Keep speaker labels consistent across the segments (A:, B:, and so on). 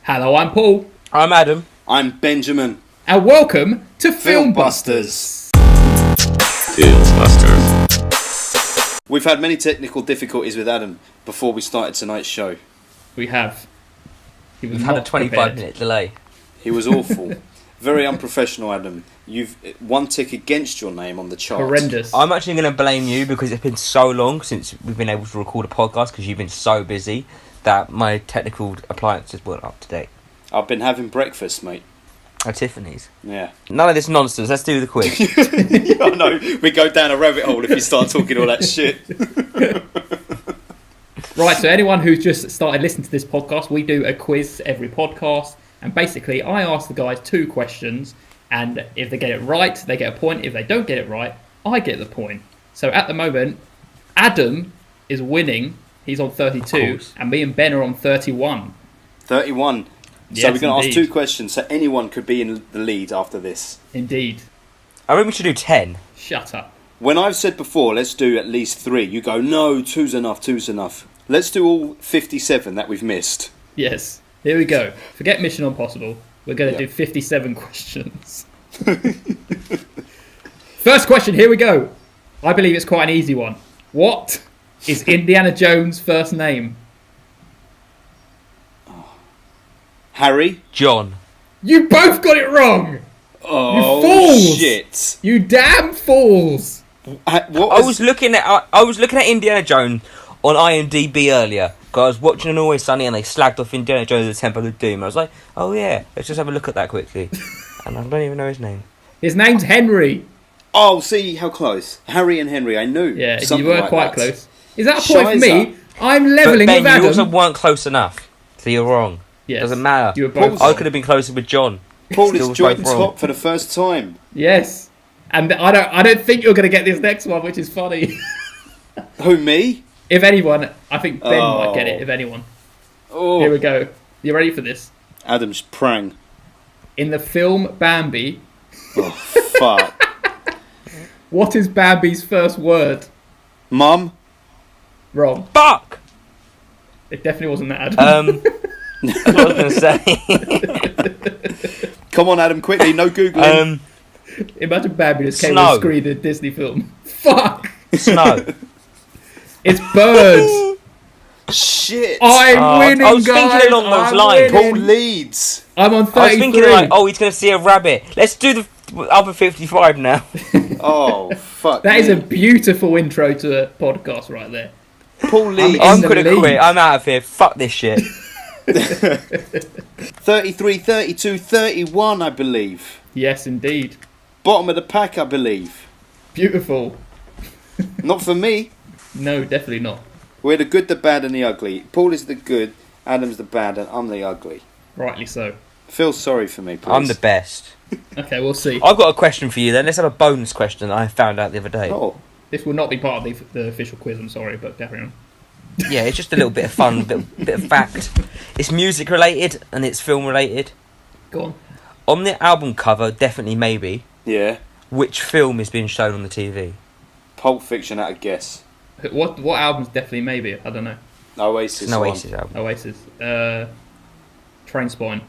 A: Hello, I'm Paul.
B: I'm Adam.
C: I'm Benjamin.
A: And welcome to FilmBusters.
C: FilmBusters. We've had many technical difficulties with Adam before we started tonight's show.
A: We have.
B: We've had a 25-minute delay.
C: He was awful. Very unprofessional, Adam. You've one tick against your name on the chart.
A: Horrendous.
B: I'm actually going to blame you because it's been so long since we've been able to record a podcast because you've been so busy that my technical appliances weren't up to date.
C: I've been having breakfast, mate.
B: At Tiffany's.
C: Yeah.
B: None of this nonsense. Let's do the quiz.
C: I know. We go down a rabbit hole if you start talking all that shit.
A: Right, so anyone who's just started listening to this podcast, we do a quiz every podcast. And basically, I ask the guys 2 questions. And if they get it right, they get a point. If they don't get it right, I get the point. So at the moment, Adam is winning. He's on 32. And me and Ben are on 31.
C: 31.
A: Yes,
C: so we're going to ask 2
A: indeed.
C: questions, so anyone could be in the lead after this.
A: Indeed.
B: I think we should do 10.
A: Shut up.
C: When I've said before, let's do at least 3, you go, no, 2's enough. Let's do all 57 that we've missed.
A: Yes. Here we go. Forget Mission Impossible. We're going to do 57 questions. First question, here we go. I believe it's quite an easy one. What is Indiana Jones' first name?
C: Harry?
B: John.
A: You both got it wrong!
C: Oh,
A: you fools!
C: shit.
A: You damn fools!
C: What
B: I was looking at Indiana Jones on IMDb earlier. Because I was watching an Always Sunny and they slagged off Indiana Jones: The Temple of Doom. I was like, oh yeah, let's just have a look at that quickly. And I don't even know his name.
A: His name's Henry.
C: Oh, see how close. Harry and Henry, I knew.
A: Yeah,
C: something
A: you were
C: like
A: quite
C: that.
A: close. Is that a point for me? I'm levelling
B: But Ben,
A: with Adam.
B: you also weren't close enough. So you're wrong.
A: Yes,
B: Doesn't matter.
A: You were both
B: I could have been closer with John.
C: Paul
B: Still
C: is
B: was
C: joint
B: both wrong.
C: top for the first time.
A: Yes. And I don't think you're going to get this next one, which is funny.
C: Who, me?
A: If anyone, I think Ben might get it, if anyone.
C: Oh.
A: Here we go. You ready for this?
C: Adam's prang.
A: In the film Bambi,
C: Oh, fuck.
A: what is Bambi's first word?
C: Mum?
A: Wrong.
B: Fuck!
A: It definitely wasn't that, Adam.
B: That's what I was going to say.
C: Come on, Adam, quickly, no Googling.
A: Imagine Bambi just came on
B: Snow.
A: the screen in a Disney film. Fuck!
B: Snow.
A: It's birds.
C: Shit.
A: I'm winning,
B: I was
A: guys.
B: thinking along those
A: I'm
B: lines.
A: winning.
C: Paul leads.
A: I'm on 33.
B: I was thinking like, oh, he's going to see a rabbit. Let's do the other 55 now.
C: Oh, fuck.
A: That is
C: me.
A: a beautiful intro to a podcast right there.
C: Paul leads.
B: I'm
A: the
B: going to
A: lead.
B: quit. I'm out of here. Fuck this shit.
C: 33, 32, 31, I believe.
A: Yes, indeed.
C: Bottom of the pack, I believe.
A: Beautiful.
C: Not for me.
A: No, definitely not.
C: We're the good, the bad, and the ugly. Paul is the good, Adam's the bad, and I'm the ugly.
A: Rightly so.
C: Feel sorry for me, please.
B: I'm the best.
A: Okay, we'll see.
B: I've got a question for you then. Let's have a bonus question that I found out the other day.
C: Oh.
A: This will not be part of the official quiz, I'm sorry, but carry on.
B: Yeah, it's just a little bit of fun, bit of fact. It's music related and it's film related.
A: Go on.
B: On the album cover, definitely maybe,
C: Yeah.
B: which film is being shown on the TV?
C: Pulp Fiction at a guess.
A: What album's definitely maybe? I don't know.
C: Oasis.
B: It's an
C: one.
B: Oasis album.
A: Oasis. Trainspine.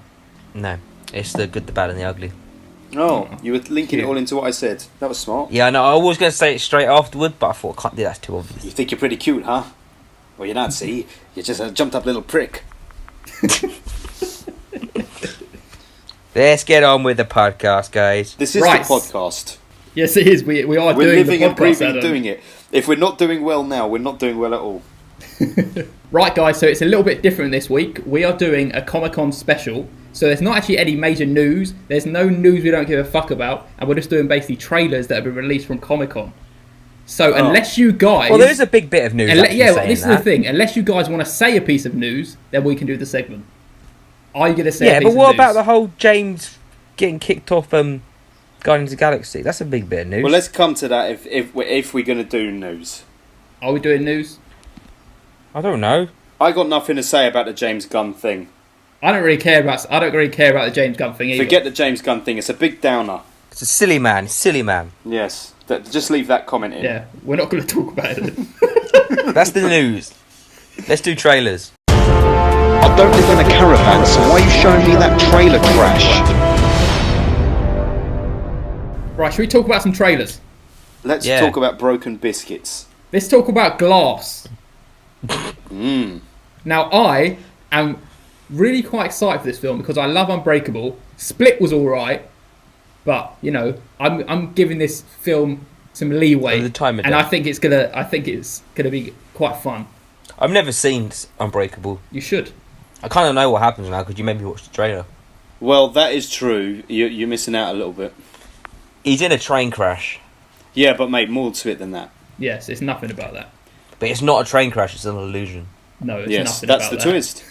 B: No, it's the good, the bad and the ugly.
C: Oh, you were linking it
A: Cute.
C: all into what I said. That was smart.
B: Yeah, I know, I was going to say it straight afterward, but I thought I can't do that, it's too obvious.
C: You think you're pretty cute, huh? Well, you're not, see? You're just a jumped up little prick.
B: Let's get on with the podcast, guys.
C: This is
A: Right.
C: the podcast.
A: Yes, it is. We are
C: We're
A: doing
C: living
A: the
C: and
A: podcast,
C: breathing
A: Adam.
C: doing it. If we're not doing well now, we're not doing well at all.
A: Right, guys, so it's a little bit different this week. We are doing a Comic-Con special. So there's not actually any major news. There's no news we don't give a fuck about. And we're just doing basically trailers that have been released from Comic-Con. So unless you guys...
B: Well, there is a big bit of news.
A: yeah,
B: saying
A: this is
B: that.
A: the thing. Unless you guys want to say a piece of news, then we can do the segment. Are you going to say
B: Yeah,
A: a piece
B: but
A: of
B: what
A: news?
B: about the whole James getting kicked off Guardians of the Galaxy? That's a big bit of news.
C: Well, let's come to that if we're going to do news.
A: Are we doing news?
B: I don't know.
C: I got nothing to say about the James Gunn thing.
A: I don't really care about the James Gunn thing either.
C: Forget the James Gunn thing. It's a big downer.
B: It's a silly man.
C: Yes. Just leave that comment in.
A: Yeah, we're not going to talk about it.
B: That's the news. Let's do trailers.
C: I don't live in a caravan, so why are you showing me that trailer crash?
A: Right, should we talk about some trailers?
C: Let's talk about broken biscuits.
A: Let's talk about Glass. Now, I am really quite excited for this film because I love Unbreakable. Split was all right, but you know, I'm giving this film some leeway,
B: The time of
A: and
B: day.
A: I think it's gonna be quite fun.
B: I've never seen Unbreakable.
A: You should.
B: I kind of know what happens now because you made me watch the trailer.
C: Well, that is true. You're missing out a little bit.
B: He's in a train crash,
C: Yeah, but mate, more to it than that.
A: Yes, it's nothing about that.
B: but it's not a train crash. It's an illusion.
A: No, it's
C: Yes,
A: nothing
C: that's
A: about
C: the
A: that.
C: twist.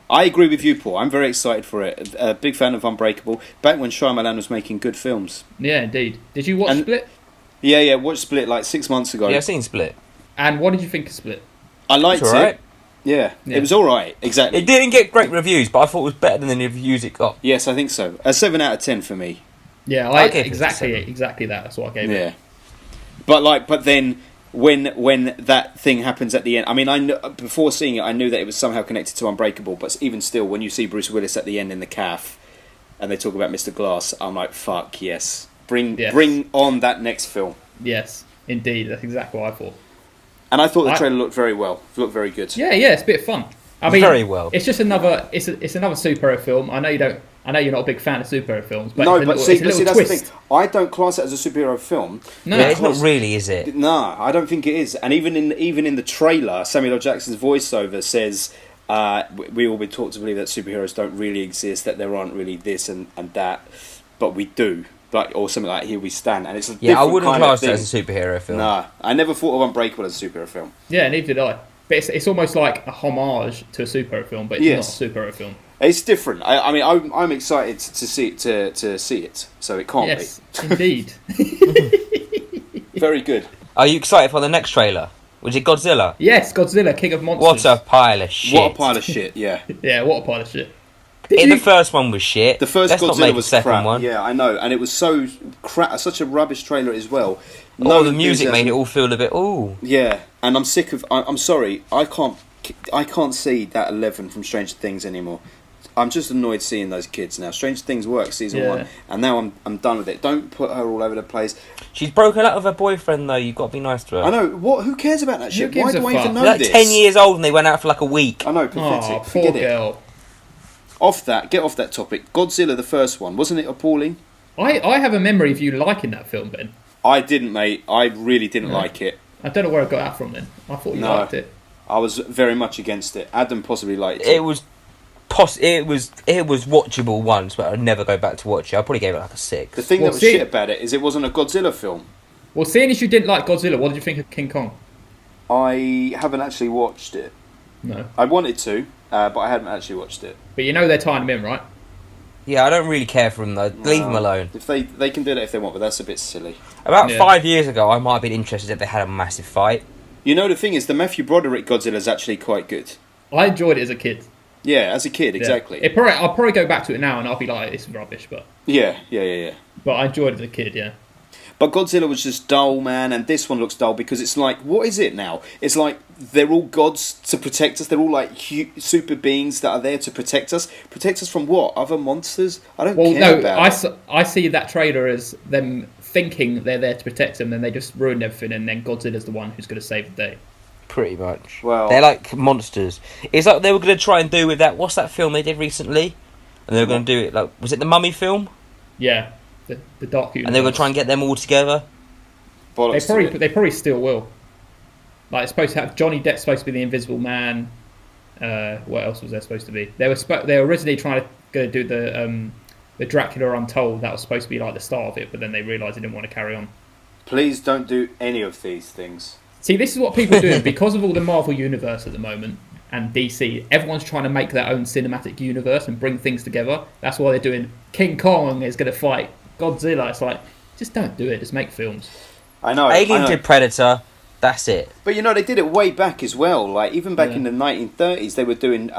C: I agree with you, Paul. I'm very excited for it. A big fan of Unbreakable. Back when Shyamalan was making good films.
A: Yeah, indeed. Did you watch
C: And-
A: Split?
C: Yeah. Watched Split like 6 months ago.
B: Yeah, I've seen Split.
A: And what did you think of Split?
C: I liked
B: It's alright.
C: it. Yeah,
A: Yeah.
C: it was all right. Exactly.
B: It didn't get great reviews, but I thought it was better than the reviews it got.
C: Yes, I think so. A 7 out of 10 for me.
A: Yeah,
B: I gave it
A: exactly that. That's what I gave it.
C: Yeah. But then when that thing happens at the end, I mean, before seeing it, I knew that it was somehow connected to Unbreakable. But even still, when you see Bruce Willis at the end in the calf, and they talk about Mr. Glass, I'm like, fuck yes, bring on that next film.
A: Yes, indeed. That's exactly what I thought.
C: And I thought the trailer looked very well. Looked very good.
A: Yeah, it's a bit of fun. I mean,
B: Very well.
A: It's just another. It's another superhero film. I know you don't. I know you're not a big fan of superhero films, but
C: No,
A: it's a
C: but
A: little,
C: see,
A: it's a little
C: that's the
A: twist.
C: thing. I don't class it as a superhero film.
A: No,
B: Yeah, it's not
C: because-
B: really, is it?
C: No, I don't think it is. And even in the trailer, Samuel L. Jackson's voiceover says, "We all been taught to believe that superheroes don't really exist, that there aren't really this and that, but we do." Or something like "Here we stand," and it's a
B: Yeah, I
C: different
B: wouldn't
C: kind of
B: class it
C: thing.
B: as a superhero film.
C: Nah, I never thought of Unbreakable as a superhero film.
A: Yeah, neither did I. But it's almost like a homage to a superhero film, but it's
C: Yes.
A: not a superhero film.
C: It's different. I mean, I'm excited to see it, to see it. So it can't
A: Yes, indeed.
C: be very good.
B: Are you excited for the next trailer? Was it Godzilla?
A: Yes, Godzilla, King of Monsters.
B: What a pile of shit.
C: What a pile of shit! Yeah,
A: Yeah, what a pile of shit.
B: The first one was shit.
C: the first
B: Let's not
C: Godzilla
B: make
C: was
B: the second
C: crap.
B: one.
C: Yeah, I know, and it was so crap. Such a rubbish trailer as well.
B: The music made
C: enthusiasm.
B: it all feel a bit. Ooh.
C: Yeah, and I'm sick of. I'm sorry, I can't see that 11 from Stranger Things anymore. I'm just annoyed seeing those kids now. Stranger Things worked season
A: Yeah.
C: 1, and now I'm done with it. Don't put her all over the place.
B: She's broken up with her boyfriend though. You've got to be nice to her.
C: I know. Who cares about that shit?
A: gives
C: Why
A: a
C: do I even
A: fuck?
C: know
B: They're like
C: this?
B: 10 years old and they went out for like a week.
C: I know, pathetic.
A: Oh, poor
C: Forget it.
A: girl.
C: Get off that topic. Godzilla, the first one, wasn't it appalling?
A: I have a memory of you liking that film, Ben.
C: I didn't, mate. I really didn't like it.
A: I don't know where I got that from then. I thought you
C: No.
A: liked it.
C: I was very much against it. Adam possibly liked it.
B: It was watchable once, but I'd never go back to watch it. I probably gave it like a 6.
C: The thing
A: Well,
C: that was
A: see-
C: shit about it is it wasn't a Godzilla film.
A: Well, seeing as you didn't like Godzilla, what did you think of King Kong?
C: I haven't actually watched it.
A: No.
C: I wanted to, but I hadn't actually watched it.
A: But you know they're tying him in, right?
B: Yeah, I don't really care for him though. Leave him
C: No.
B: alone.
C: If they can do that if they want, but that's a bit silly.
B: About
A: Yeah.
B: 5 years ago, I might have been interested if they had a massive fight.
C: You know, the thing is, the Matthew Broderick Godzilla is actually quite good.
A: I enjoyed it as a kid.
C: Yeah, as a kid,
A: Yeah.
C: exactly.
A: I'll probably go back to it now and I'll be like, it's rubbish, but
C: Yeah.
A: I enjoyed it as a kid, yeah.
C: But Godzilla was just dull, man, and this one looks dull because it's like, what is it now? It's like they're all gods to protect us. They're all like super beings that are there to protect us. Protect us from what? Other monsters? I don't care about it.
A: I see that trailer as them thinking they're there to protect them, then they just ruin everything, and then Godzilla's the one who's going to save the day.
B: Pretty much.
C: Well-
B: they're like monsters. It's like they were going to try and do with that. What's that film they did recently? And they were going to do it like, was it the Mummy film?
A: Yeah, the Dark Universe.
B: And they were going to try and get them all together.
C: Bollocks to it.
A: They probably still will. Like, it's supposed to have Johnny Depp's supposed to be the Invisible Man. What else was there supposed to be? They were originally trying to do the Dracula Untold. That was supposed to be like the start of it, but then they realised they didn't want to carry on.
C: Please don't do any of these things.
A: See, this is what people are doing because of all the Marvel universe at the moment and DC. Everyone's trying to make their own cinematic universe and bring things together. That's why they're doing King Kong is going to fight Godzilla. It's like, just don't do it. Just make films.
C: I know.
B: Alien did Predator. That's it.
C: But you know, they did it way back as well. Like, even back
A: Yeah.
C: in the 1930s, they were doing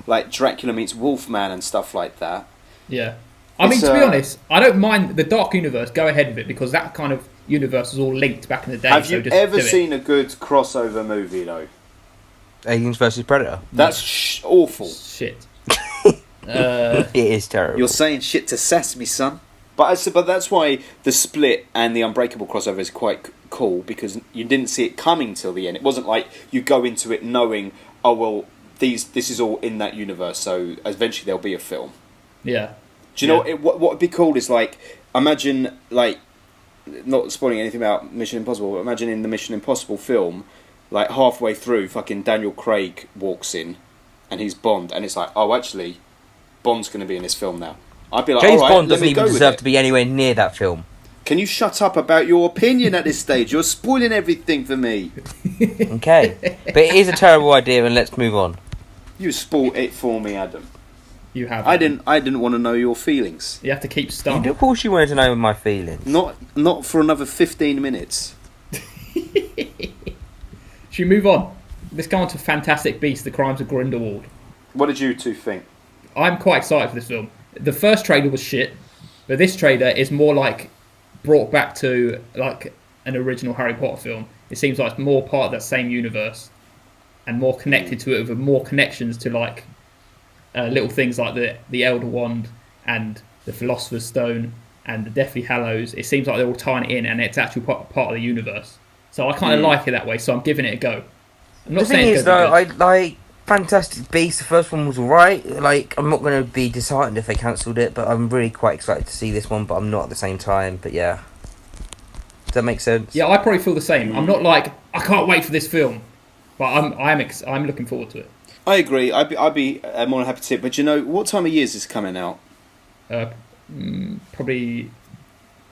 C: like Dracula meets Wolfman and stuff like that.
A: Yeah. I mean,
C: It's,
A: to be honest, I don't mind the Dark Universe. Go ahead with it because that kind of universe was all linked back in the day.
C: Have
A: so
C: you
A: just
C: ever
A: do it.
C: seen a good crossover movie, though?
B: Aliens versus Predator.
C: That's awful.
A: Shit.
B: It is terrible.
C: You're saying shit to Sesame, son. But that's why the Split and the Unbreakable crossover is quite cool, because you didn't see it coming till the end. It wasn't like you go into it knowing, oh well, this is all in that universe, so eventually there'll be a film.
A: Yeah.
C: Do you know what would be cool is, like, imagine, like, not spoiling anything about Mission Impossible, but imagine in the Mission Impossible film, like halfway through, fucking Daniel Craig walks in, and he's Bond, and it's like, oh, actually, Bond's going to be in this film now. I'd be like,
B: James
C: all right,
B: Bond
C: let
B: doesn't
C: me
B: even
C: go with
B: deserve
C: it.
B: to be anywhere near that film.
C: Can you shut up about your opinion at this stage? You're spoiling everything for me.
B: Okay, but it is a terrible idea, and let's move on.
C: You spoiled it for me, Adam.
A: You have.
C: I didn't want to know your feelings.
A: You have to keep stuff.
B: Of course, you wanted to know my feelings.
C: Not for another 15 minutes.
A: Should we move on? Let's go on to Fantastic Beasts: The Crimes of Grindelwald.
C: What did you two think?
A: I'm quite excited for this film. The first trailer was shit, but this trailer is more like brought back to like an original Harry Potter film. It seems like it's more part of that same universe and more connected to it, with more connections to like little things like the Elder Wand and the Philosopher's Stone and the Deathly Hallows. It seems like they're all tying it in, and it's actually part of the universe. So I kind of like it that way. So I'm giving it a go. I'm not
B: The thing
A: saying
B: is,
A: it's gonna
B: though,
A: be good.
B: I like Fantastic Beasts. The first one was alright. Like, I'm not going to be disheartened if they cancelled it, but I'm really quite excited to see this one. But I'm not at the same time. But yeah, does that make sense?
A: Yeah, I probably feel the same. I'm not like I can't wait for this film, but I'm looking forward to it.
C: I agree. I'd be more than happy to see it. But you know, what time of year is this coming out?
A: Probably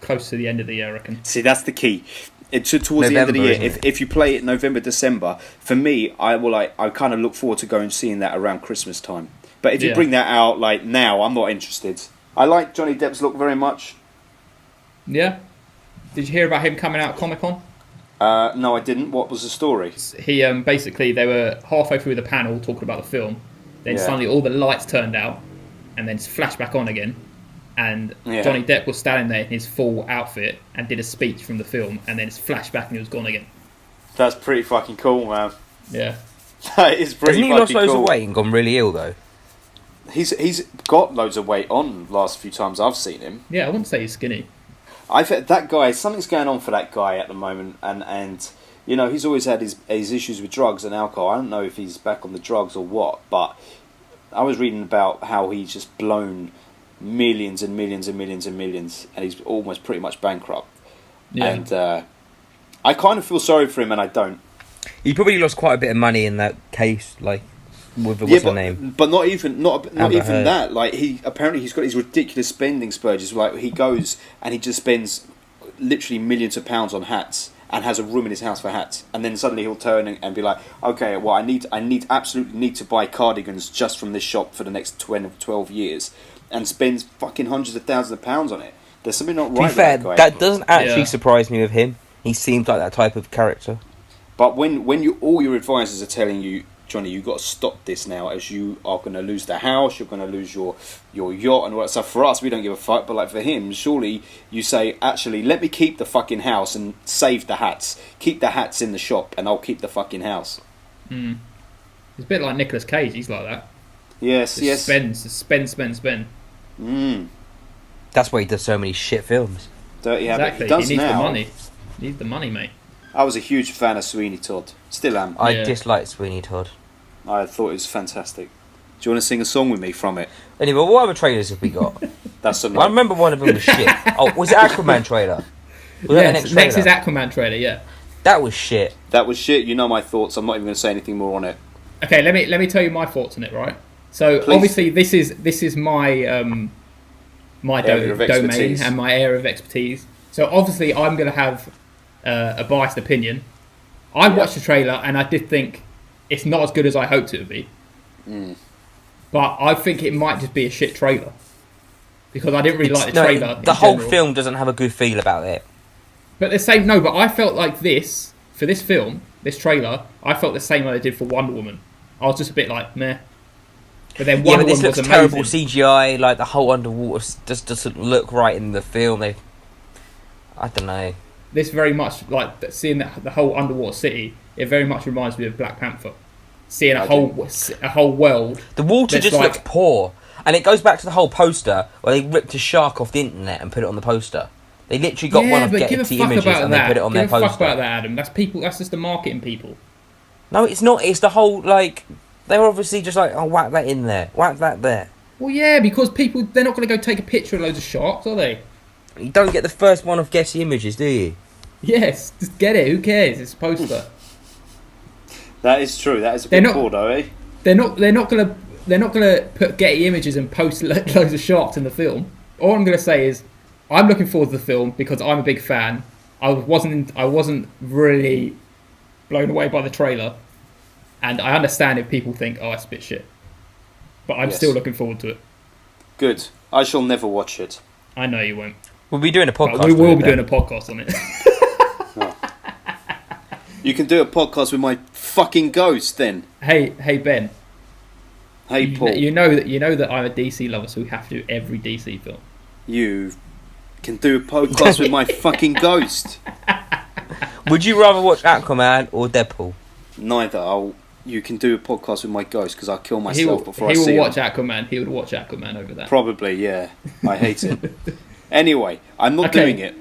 A: close to the end of the year, I reckon.
C: See, that's the key. Towards the end of the
B: November,
C: year,
B: isn't it?
C: if you play it November, December, for me, I kind of look forward to going seeing that around Christmas time. But if you
A: Yeah.
C: bring that out like now, I'm not interested. I like Johnny Depp's look very much.
A: Yeah. Did you hear about him coming out at Comic-Con?
C: No, I didn't. What was the story?
A: He basically they were halfway through the panel talking about the film, then
C: Yeah.
A: suddenly all the lights turned out, and then flashed back on again, and
C: Yeah.
A: Johnny Depp was standing there in his full outfit and did a speech from the film, and then it's flashed back and he was gone again.
C: That's pretty fucking cool, man.
A: Yeah.
C: That is pretty
B: Hasn't he lost
C: fucking
B: loads
C: cool.
B: of weight and gone really ill though?
C: He's got loads of weight on last few times I've seen him.
A: Yeah, I wouldn't say he's skinny.
C: That guy, something's going on for that guy at the moment, and you know, he's always had his issues with drugs and alcohol. I don't know if he's back on the drugs or what, but I was reading about how he's just blown millions and millions and millions and millions, and he's almost pretty much bankrupt.
A: Yeah.
C: And I kind of feel sorry for him, and I don't.
B: He probably lost quite a bit of money in that case, like with what's her name?
C: But not even
B: Amber Heard.
C: that. Like he's got these ridiculous spending spurges. Like he goes and he just spends literally millions of pounds on hats and has a room in his house for hats. And then suddenly he'll turn and be like, okay, well I absolutely need to buy cardigans just from this shop for the next 12 years, and spends fucking hundreds of thousands of pounds on it. There's something not
B: To
C: right
B: be fair,
C: with that guy.
B: that doesn't actually
A: Yeah.
B: surprise me with him. He seems like that type of character.
C: But when all your advisors are telling you, Johnny, you've got to stop this now, as you are going to lose the house, you're going to lose your yacht and all that stuff. For us, we don't give a fuck, but like for him, surely you say, actually, let me keep the fucking house and save the hats. Keep the hats in the shop and I'll keep the fucking house.
A: He's a bit like Nicolas Cage. He's like that.
C: Yes,
A: Just spend.
B: That's why he does so many shit films.
C: Dirty habit.
A: Exactly.
C: He does
A: needs
C: now.
A: the money. He needs the money, mate.
C: I was a huge fan of Sweeney Todd. Still am.
B: I
A: Yeah.
B: dislike Sweeney Todd.
C: I thought it was fantastic. Do you want to sing a song with me from it?
B: Anyway, what other trailers have we got?
C: That's a
B: Well, I remember one of them was shit. Oh, was it Aquaman trailer? Was that the next
A: Next
B: trailer?
A: is Aquaman trailer. Yeah.
B: That was shit.
C: That was shit. You know my thoughts. I'm not even going to say anything more on it.
A: Okay, let me tell you my thoughts on it. Right. So
C: Please.
A: obviously this is my my
C: Area of
A: domain
C: expertise.
A: and my area of expertise. So obviously I'm going to have a biased opinion. I watched the trailer and I did think it's not as good as I hoped it would be. But I think it might just be a shit trailer because I didn't really like the trailer.
B: The
A: in
B: whole
A: general.
B: film doesn't have a good feel about it.
A: But the same, no. But I felt like this for this film, this trailer. I felt the same way I did for Wonder Woman. I was just a bit like meh. But then
B: Yeah,
A: Wonder
B: but this
A: Woman
B: looks
A: was
B: terrible
A: amazing.
B: CGI. Like the whole underwater just doesn't look right in the film. I don't know.
A: This very much like seeing the whole underwater city. It very much reminds me of Black Panther. seeing a whole world.
B: The water
A: that's
B: just looks poor. And it goes back to the whole poster where they ripped a shark off the internet and put it on the poster. They literally got one of Getty Images and they put it on their poster.
A: Give a fuck about that, Adam. That's people. That's just the marketing people.
B: No, it's not. It's the whole, like... They were obviously just like, oh, whack that in there. Whack that there.
A: Well, yeah, because people... They're not going to go take a picture of loads of sharks, are they?
B: You don't get the first one of Getty Images, do you?
A: Yes, just get it. Who cares? It's a poster.
C: That is true. That is a bit poor, though, eh?
A: They're not gonna put Getty Images and post loads of sharks in the film. All I'm gonna say is, I'm looking forward to the film because I'm a big fan. I wasn't really blown away by the trailer, and I understand if people think, oh, it's a bit shit, but I'm still looking forward to it.
C: Good. I shall never watch it.
A: I know you won't.
B: We'll be doing a podcast.
A: But we will be doing a podcast on it.
C: You can do a podcast with my fucking ghost, then.
A: Hey, Ben.
C: Hey, Paul.
A: You know that I'm a DC lover, so we have to do every DC film.
C: You can do a podcast with my fucking ghost.
B: Would you rather watch Aquaman or Deadpool?
C: Neither. You can do a podcast with my ghost because I'll kill myself before I see
A: him. He would watch
C: Aquaman.
A: Aquaman over that.
C: Probably, yeah. I hate it. Anyway, I'm not doing it.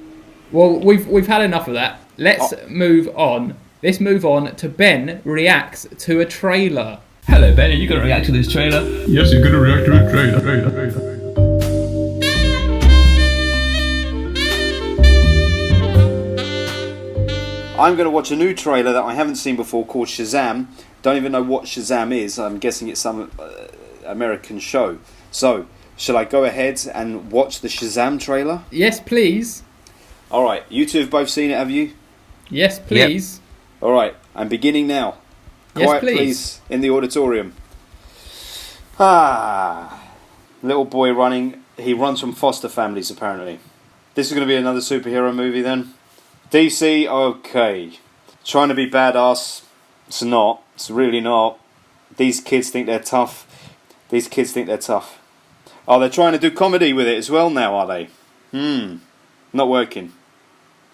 A: Well, we've had enough of that. Let's move on. Let's move on to Ben reacts to a trailer.
D: Hello, Ben. Are you going to react to this trailer?
E: Yes, you're going to react to a trailer.
C: I'm going to watch a new trailer that I haven't seen before called Shazam. Don't even know what Shazam is. I'm guessing it's some American show. So, shall I go ahead and watch the Shazam trailer?
A: Yes, please.
C: Alright, you two have both seen it, have you?
A: Yes, please.
B: Yep.
C: Alright, I'm beginning now.
A: Yes,
C: Quiet, please, in the auditorium. Little boy running. He runs from foster families, apparently. This is going to be another superhero movie, then. DC, okay. Trying to be badass. It's not. It's really not. These kids think they're tough. Oh, they're trying to do comedy with it as well now, are they? Not working.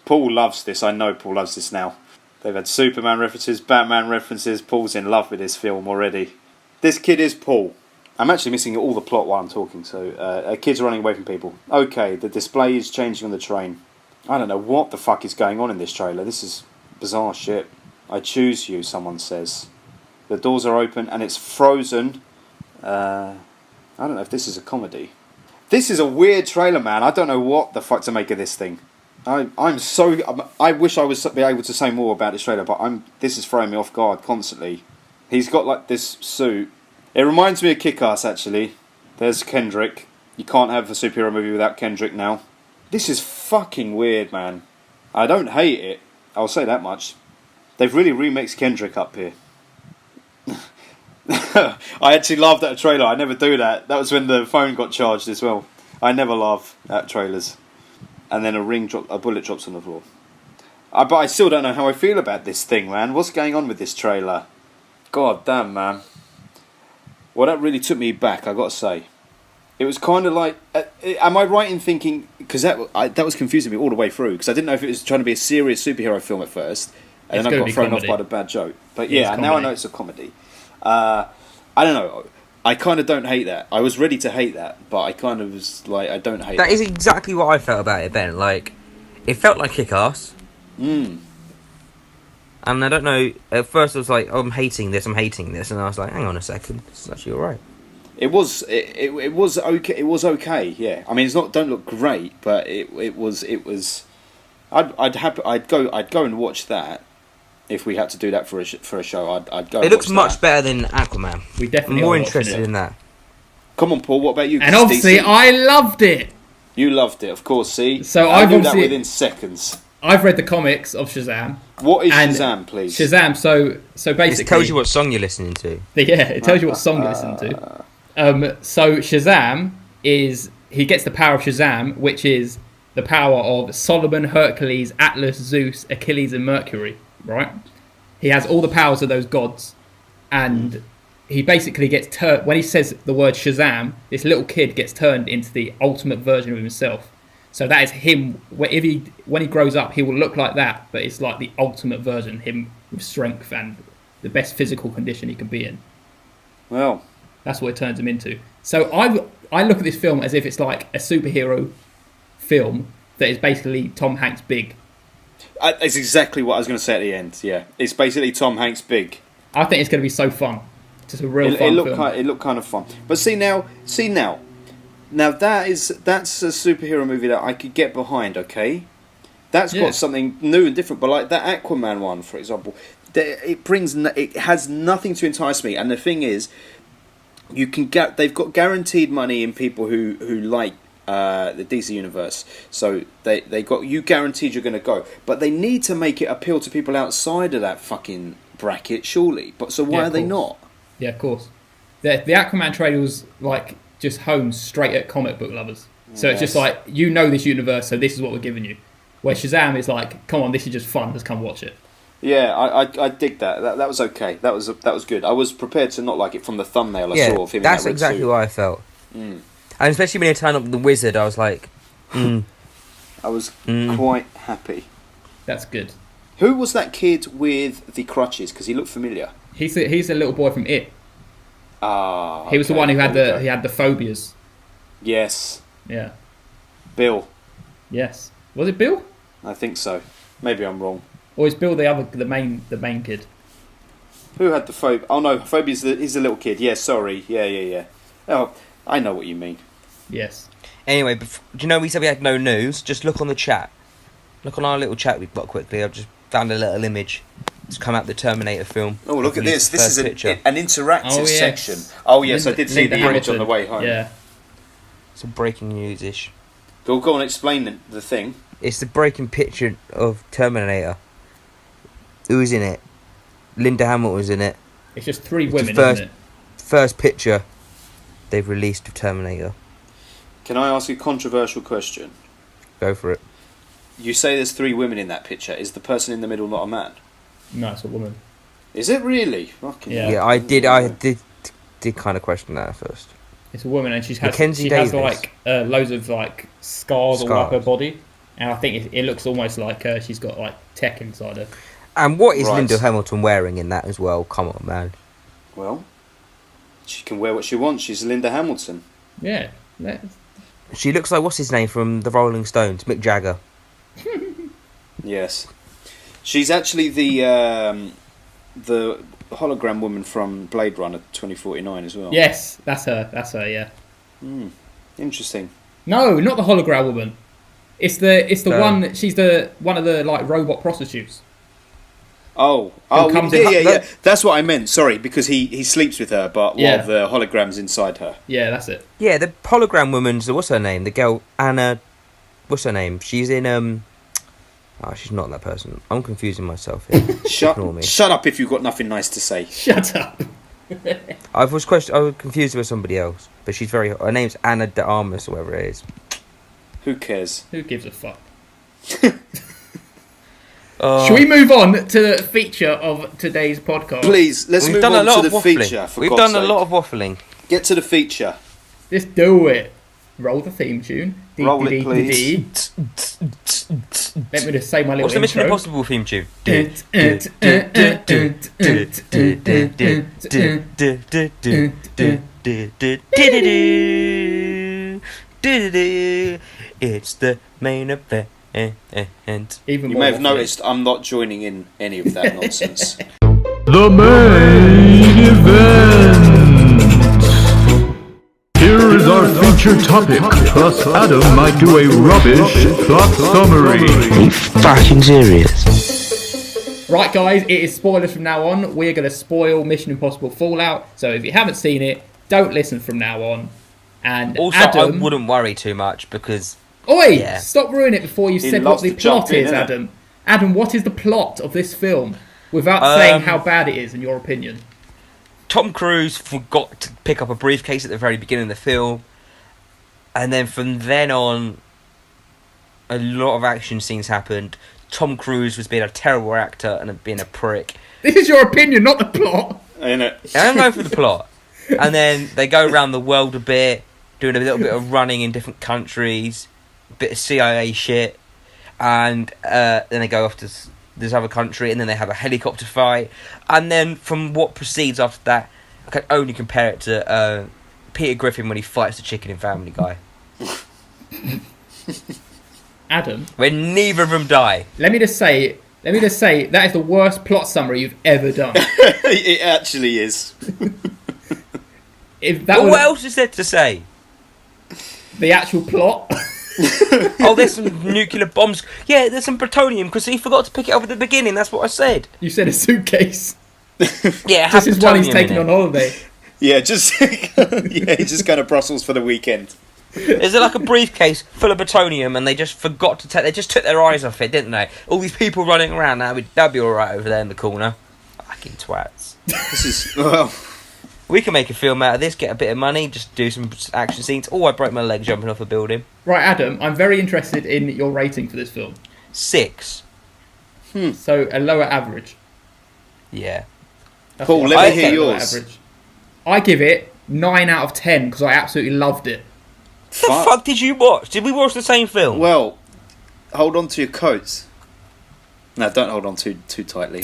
C: Paul loves this. I know Paul loves this now. They've had Superman references, Batman references. Paul's in love with this film already. This kid is Paul. I'm actually missing all the plot while I'm talking, so kids running away from people. Okay, the display is changing on the train. I don't know what the fuck is going on in this trailer. This is bizarre shit. I choose you, someone says. The doors are open and it's frozen. I don't know if this is a comedy. This is a weird trailer, man. I don't know what the fuck to make of this thing. I wish I was be able to say more about this trailer, but this is throwing me off guard constantly. He's got like this suit. It reminds me of Kick-Ass, actually. There's Kendrick. You can't have a superhero movie without Kendrick now. This is fucking weird, man. I don't hate it. I'll say that much. They've really remixed Kendrick up here. I actually laughed at a trailer. I never do that. That was when the phone got charged as well. I never laugh at trailers. And then a bullet drops on the floor. But I still don't know how I feel about this thing, man. What's going on with this trailer? God damn, man. Well, that really took me back, I gotta say. It was kind of like... am I right in thinking... Because that was confusing me all the way through. Because I didn't know if it was trying to be a serious superhero film at first. And then I got thrown off by the bad joke. But yeah, now I know it's a comedy. I don't know. I kind of don't hate that. I was ready to hate that. But I kind of was like, I don't hate that.
B: That is exactly what I felt about it, Ben. Like, it felt like Kick-Ass. And I don't know, at first I was like, oh, I'm hating this, and I was like, hang on a second, this is actually alright. It was
C: okay, yeah. I mean, it's not, don't look great, but it was. I'd go and watch that if we had to do that for a show. I'd go.
B: It looks much better than Aquaman.
A: We definitely
B: I'm more interested in that.
C: Come on, Paul. What about you?
A: And obviously, DC? I loved it.
C: You loved it, of course. See,
A: so
C: I knew that within seconds.
A: I've read the comics of Shazam.
C: What is Shazam, please?
A: Shazam, so basically...
B: It tells you what song you're listening to.
A: Yeah, it tells you what song you're listening to. So Shazam is... He gets the power of Shazam, which is the power of Solomon, Hercules, Atlas, Zeus, Achilles, and Mercury, right? He has all the powers of those gods. And he basically gets turned... When he says the word Shazam, this little kid gets turned into the ultimate version of himself. So that is him. When he grows up, he will look like that, but it's like the ultimate version, him with strength and the best physical condition he can be in.
C: Well,
A: That's what it turns him into. So I look at this film as if it's like a superhero film that is basically Tom Hanks big.
C: it's exactly what I was going to say at the end. Yeah, it's basically Tom Hanks big.
A: I think it's going to be so fun. Just a real fun film.
C: It looked kind of fun. But see now. Now that's a superhero movie that I could get behind. Okay, that's got something new and different. But like that Aquaman one, for example, it has nothing to entice me. And the thing is, they've got guaranteed money in people who like the DC universe. So they got you guaranteed you're going to go. But they need to make it appeal to people outside of that fucking bracket, surely. But so why are they not?
A: Yeah, of course. The Aquaman trailer was like just honed straight at comic book lovers. So it's just like, you know this universe, so this is what we're giving you. Where Shazam is like, come on, this is just fun, let's come watch it.
C: Yeah, I dig that. That was okay. That was good. I was prepared to not like it from the thumbnail I saw of him.
B: That's exactly what I felt. And especially when he turned up with the wizard, I was like,
C: I was quite happy.
A: That's good.
C: Who was that kid with the crutches? Because he looked familiar.
A: He's a little boy from It.
C: Ah,
A: he was the one who had the phobias.
C: Yes.
A: Yeah.
C: Bill.
A: Yes. Was it Bill?
C: I think so. Maybe I'm wrong.
A: Or is Bill the main kid?
C: Who had the phobia? Oh no, phobia's he's the little kid. Yeah, sorry. Yeah. Oh, I know what you mean.
A: Yes.
B: Anyway, do you know we said we had no news? Just look on the chat. Look on our little chat we've got quickly. I've just found a little image. It's come out the Terminator film.
C: Oh, look at this. This is an interactive section.
A: Yes.
C: Oh, yes, I did see the image
A: Hamilton.
C: on the way home.
A: Yeah.
B: Some breaking news-ish.
C: Go on, explain the thing.
B: It's the breaking picture of Terminator. Who's in it? Linda Hamilton's in it.
A: It's just three women,
B: first,
A: isn't it?
B: First picture they've released of Terminator.
C: Can I ask you a controversial question?
B: Go for it.
C: You say there's three women in that picture. Is the person in the middle not a man?
A: No, it's a woman.
C: Is it really? Fucking
A: Yeah.
B: Yeah, I did kind of question that at first.
A: It's a woman, and she has like loads of like scars all up her body, and I think it looks almost like she's got like tech inside her.
B: And what is
C: Right.
B: Linda Hamilton wearing in that as well? Come on, man.
C: Well, she can wear what she wants. She's Linda Hamilton.
A: Yeah.
B: She looks like, what's his name from the Rolling Stones? Mick Jagger.
C: Yes. She's actually the hologram woman from Blade Runner 2049 as well.
A: Yes, that's her. Yeah.
C: Interesting.
A: No, not the hologram woman. It's the one. She's one of the like robot prostitutes.
C: Oh,
A: comes
C: yeah. That's what I meant. Sorry, because he sleeps with her, but while the hologram's inside her.
A: Yeah, that's it.
B: Yeah, the hologram woman's, what's her name? The girl, Anna, what's her name? She's in, oh, she's not that person. I'm confusing myself here. Ignore me.
C: Shut up if you've got nothing nice to say.
A: Shut up.
B: I was confused with somebody else, but her name's Anna de Armas, or whatever it is.
C: Who cares?
A: Who gives a fuck? Should we move on to the feature of today's podcast?
C: Please, let's move on to the feature.
B: We've done a lot of waffling.
C: Get to the feature.
A: Let's do it. Roll the theme tune.
C: Roll it, please.
A: Let me just say my little
B: What's the Mission
A: intro.
B: Impossible theme tune? It's the main event.
A: Even
C: You
A: more
C: may have
A: waffling.
C: noticed I'm not joining in any of that nonsense.
E: The main event. Here is our feature topic, plus Adam might do a rubbish plot summary.
B: Are you fucking serious?
A: Right, guys, it is spoilers from now on. We're going to spoil Mission Impossible Fallout. So if you haven't seen it, don't listen from now on. And
B: Also,
A: Adam,
B: I wouldn't worry too much because...
A: Oi!
B: Yeah.
A: Stop ruining it before you've
C: He
A: said what
C: loves
A: the
C: to jump
A: plot
C: in,
A: is,
C: innit?
A: Adam. Adam, what is the plot of this film? Without saying how bad it is, in your opinion.
B: Tom Cruise forgot to pick up a briefcase at the very beginning of the film. And then from then on, a lot of action scenes happened. Tom Cruise was being a terrible actor and being a prick.
A: This is your opinion, not the plot.
C: Innit?
B: I'm going for the plot. And then they go around the world a bit, doing a little bit of running in different countries, a bit of CIA shit, and then they go off to this other country, and then they have a helicopter fight, and then from what proceeds after that, I can only compare it to Peter Griffin when he fights the chicken in Family Guy.
A: Adam,
B: When neither of them die.
A: let me just say that is the worst plot summary you've ever done.
C: It actually is.
A: If that
B: But
A: was
B: what else is there to say?
A: the actual plot,
B: Oh, there's some nuclear bombs. Yeah, there's some plutonium because he forgot to pick it up at the beginning. That's what I said.
A: you said a suitcase.
B: Yeah, it has
A: This is one he's
B: plutonium
A: taking
B: in
A: on
B: it.
A: holiday.
C: Yeah, just yeah, he's just going to Brussels for the weekend.
B: Is it like a briefcase full of plutonium, and they just forgot to take? They just took their eyes off it, didn't they? All these people running around. That'd be all right over there in the corner. Fucking twats.
C: This is well.
B: We can make a film out of this. Get a bit of money. Just do some action scenes. Oh, I broke my leg jumping off a building.
A: Right, Adam, I'm very interested in your rating for this film.
B: 6.
A: So a lower average.
B: Yeah.
A: That's
C: Paul,
A: what
C: let
A: I
C: me
A: say,
C: hear
A: lower
C: yours.
A: average. I give it 9 out of 10 because I absolutely loved it.
B: The fuck did you watch? Did we watch the same film?
C: Well, hold on to your coats. No, don't hold on too tightly.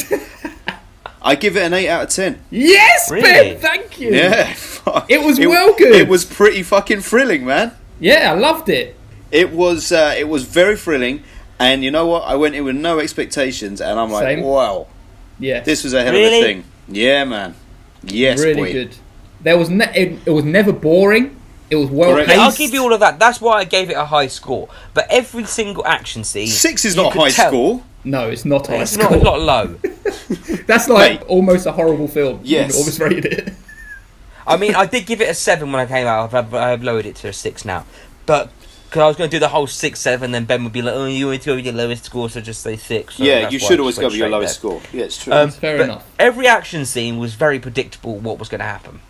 C: I give it an 8 out of 10.
A: Yes,
B: Really?
A: Ben, thank you.
C: Yeah, fuck.
A: It was well good.
C: It was pretty fucking thrilling, man.
A: Yeah, I loved it.
C: It was very thrilling, and you know what? I went in with no expectations, and I'm like,
A: Same.
C: wow,
A: Yeah,
C: this was a hell
B: Really?
C: of a thing. Yeah, man. Yes,
A: really
C: boy.
A: good. There was it was never boring. It was well
C: Correct.
A: paced.
B: Yeah, I'll give you all of that. That's why I gave it a high score. But every single action scene...
C: 6 is
B: you
C: not a
B: could
C: high
B: tell-
C: score.
A: No, it's not high
B: It's
A: score.
B: not low.
A: That's like
C: Mate.
A: almost a horrible film.
C: Yes.
A: You almost rated it.
B: I mean, I did give it a 7 when I came out. I've lowered it to a 6 now. But... because I was going to do the whole 6, 7, then Ben would be like, oh, you want to go with your lowest score, so just say 6. So
C: Yeah,
B: that's
C: you
B: why
C: should
B: I
C: always
B: just
C: go
B: went
C: with your
B: straight
C: lowest
B: there.
C: score. Yeah, it's true.
A: Fair
B: but
A: enough.
B: Every action scene was very predictable what was going to happen.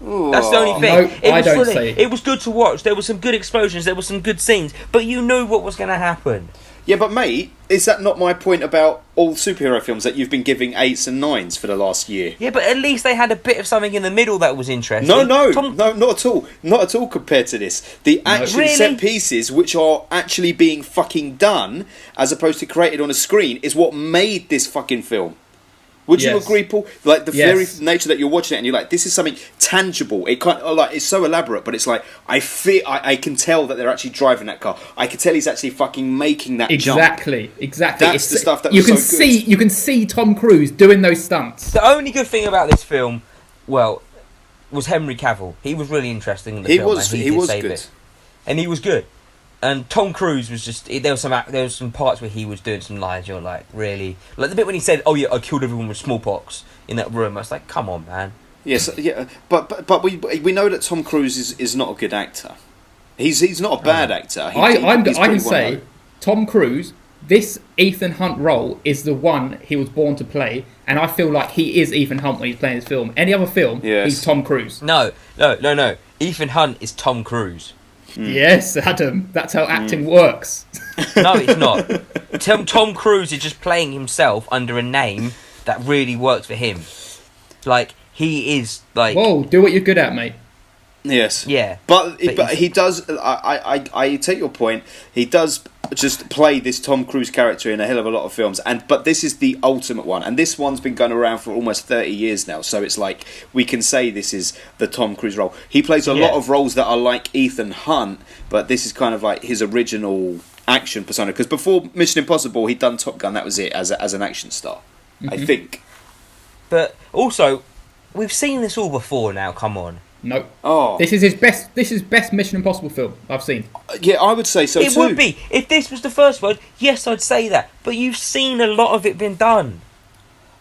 B: That's the only thing.
A: No, I
B: was
A: don't
B: thrilling.
A: say.
B: It was good to watch. There were some good explosions. There were some good scenes. But you knew what was going to happen.
C: Yeah, but mate, is that not my point about all superhero films that you've been giving 8s and 9s for the last year?
B: Yeah, but at least they had a bit of something in the middle that was interesting.
C: No, no,
B: Tom-
C: no, not at all. Not at all compared to this. The action
B: Really?
C: set pieces, which are actually being fucking done, as opposed to created on a screen, is what made this fucking film. Would you
A: Yes.
C: agree, Paul? Like the
A: Yes.
C: very nature that you're watching it and you're like, this is something tangible. It kind of like it's so elaborate, but it's like I can tell that they're actually driving that car. I can tell he's actually fucking making that jump.
A: Exactly.
C: That's the stuff that
A: you
C: was
A: can
C: so good.
A: see. You can see Tom Cruise doing those stunts.
B: The only good thing about this film, well, was Henry Cavill. He was really interesting in the
C: He
B: film.
C: was-
B: and
C: he
B: did
C: was
B: save
C: good.
B: it. And he was good. And Tom Cruise was just... there was some parts where he was doing some lines. You're like, really? Like the bit when he said, oh yeah, I killed everyone with smallpox in that room. I was like, come on, man.
C: Yes, yeah, but we know that Tom Cruise is not a good actor. He's not a bad actor.
A: I can
C: pretty well
A: say,
C: known.
A: Tom Cruise. This Ethan Hunt role is the one he was born to play, and I feel like he is Ethan Hunt when he's playing this film. Any other film,
C: Yes.
A: he's Tom Cruise.
B: No. Ethan Hunt is Tom Cruise.
A: Yes, Adam. That's how acting works.
B: No, it's not. Tom Cruise is just playing himself under a name that really works for him. Like, he is, like...
A: Whoa, do what you're good at, mate.
C: Yes.
B: Yeah.
C: But
B: he's-
C: he does. I take your point. He does just play this Tom Cruise character in a hell of a lot of films, but this is the ultimate one, and this one's been going around for almost 30 years now. So it's like we can say this is the Tom Cruise role. He plays a lot
B: Yeah.
C: of roles that are like Ethan Hunt, but this is kind of like his original action persona. Because before Mission Impossible, he'd done Top Gun. That was it as an action star. I think.
B: But also, we've seen this all before now, come on.
A: No.
C: Oh,
A: This is his best. This is best Mission Impossible film I've seen.
C: yeah, I would say so
B: It
C: too.
B: would be. If this was the first one, yes, I'd say that. But you've seen a lot of it been done.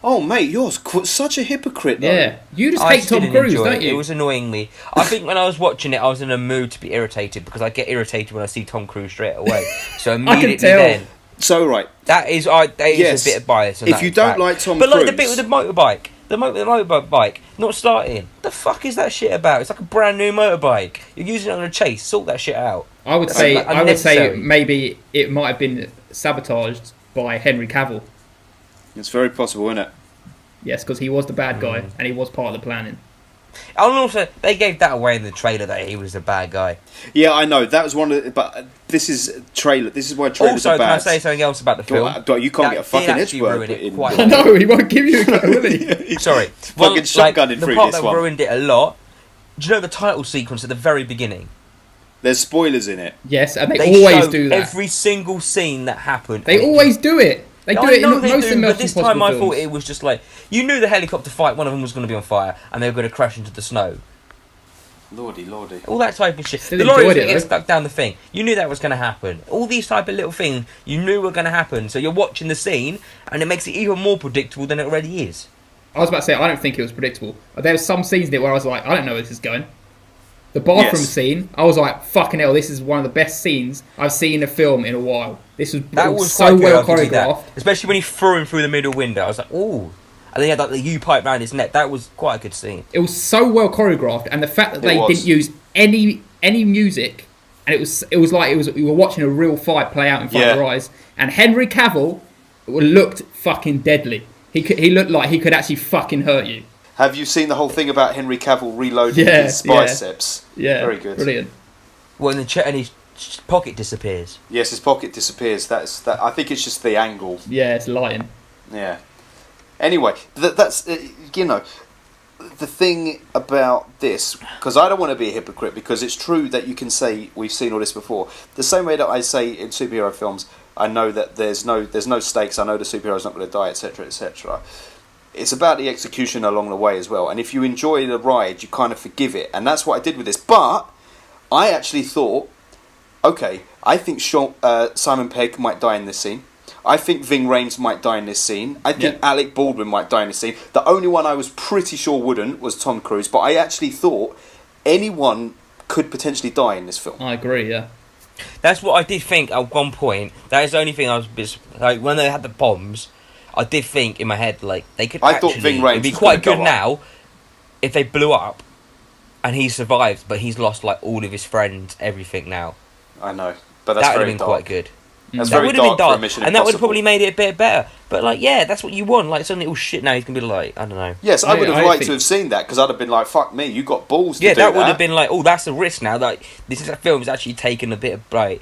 C: Oh, mate, you're such a hypocrite, though.
A: Yeah, you just
B: I
A: hate Tom
B: didn't
A: Cruise,
B: enjoy
A: don't
B: it.
A: you?
B: It was annoying me. I think when I was watching it, I was in a mood to be irritated because I get irritated when I see Tom Cruise straight away. So immediately
A: tell.
B: then,
C: So right,
B: that is
C: Yes.
B: a bit of bias. On
C: If
B: that
C: you don't
B: fact.
C: like Tom
B: but like the
C: Cruise-
B: bit with the motorbike, the motorbike not starting. The fuck is that shit about? It's like a brand new motorbike. You're using it on a chase. Sort that shit out.
A: I would
B: That's
A: say.
B: like
A: I would say
B: unnecessary.
A: maybe it might have been sabotaged by Henry Cavill.
C: it's very possible, isn't it?
A: Yes, because he was the bad guy and he was part of the planning.
B: And also, they gave that away in the trailer that he was the bad guy.
C: Yeah, I know. That was one of the... But this is trailer. This is why trailers
B: Also,
C: are bad.
B: can I say something else about the film?
C: You can't get a fucking edge word
B: ruin it
C: in.
B: quite
A: I know, he won't give you a go, will he?
B: Sorry.
C: Fucking shotgunning
B: the
C: through
B: part
C: this
B: that
C: one.
B: ruined it a lot. Do you know the title sequence at the very beginning?
C: There's spoilers in it.
A: Yes, and they
B: They
A: always
B: showed
A: do that.
B: every single scene that happened.
A: They always do it. They do
B: I
A: it
B: know
A: in
B: they
A: most
B: do,
A: of
B: but
A: Mission
B: this
A: Impossible
B: time I
A: films.
B: thought it was just like... You knew the helicopter fight, one of them was going to be on fire, and they were going to crash into the snow.
C: Lordy.
B: All that type of shit.
A: Still
B: The lorry was
A: enjoyed
B: going to
A: it,
B: get
A: though.
B: stuck down the thing. You knew that was going to happen. All these type of little things you knew were going to happen. So you're watching the scene, and it makes it even more predictable than it already is.
A: I was about to say, I don't think it was predictable. There were some scenes in it where I was like, I don't know where this is going. The bathroom
C: Yes.
A: scene, I was like, fucking hell, this is one of the best scenes I've seen in a film in a while. This was,
B: That
A: it
B: was
A: so
B: quite good,
A: well
B: I'll give you that.
A: choreographed.
B: Especially when he threw him through the middle window. I was like, ooh. And then he had like the U-pipe round his neck. That was quite a good scene.
A: It was so well choreographed, and the fact that
C: It
A: they
C: was.
A: didn't use any music, and it was like we were watching a real fight play out in front of
C: Yeah.
A: our eyes. And Henry Cavill looked fucking deadly. He looked like he could actually fucking hurt you.
C: Have you seen the whole thing about Henry Cavill reloading
A: Yeah,
C: his
A: yeah.
C: biceps?
A: Yeah,
C: Very good.
A: brilliant.
B: Well, and his pocket disappears.
C: Yes, his pocket disappears. I think it's just the angle.
A: Yeah, it's lighting.
C: Yeah. Anyway, that's the thing about this, because I don't want to be a hypocrite, because it's true that you can say we've seen all this before. The same way that I say in superhero films, I know that there's no stakes. I know the superhero's not going to die, etc., etc. It's about the execution along the way as well. And if you enjoy the ride, you kind of forgive it, and that's what I did with this. But I actually thought, okay, I think Simon Pegg might die in this scene. I think Ving Rhames might die in this scene. I think Alec Baldwin might die in this scene. The only one I was pretty sure wouldn't was Tom Cruise, but I actually thought anyone could potentially die in this film.
A: I agree, yeah.
B: That's what I did think at one point. That is the only thing I was like when they had the bombs. I did think in my head like they could.
C: I thought
B: actually,
C: Ving Rhames
B: it'd be
C: was
B: quite
C: gonna
B: good
C: go up.
B: now if they blew up and he survived, but he's lost like all of his friends, everything now.
C: I know, but that's
B: That would have
C: very
B: been
C: dark.
B: quite good.
C: That's
B: That
C: very
B: would have been
C: dark for a
B: dark,
C: Mission
B: and that would have
C: Impossible.
B: probably made it a bit better. But like, yeah, that's what you want. Like some little shit now he's gonna be like, I don't know.
C: Yes, I would have
A: I
C: liked
A: think-
C: to have seen that, because I'd have been like, fuck me, you got balls to
B: Yeah,
C: do
B: that would have been like, oh, that's a risk now. Like this is a film is actually taking a bit of bite,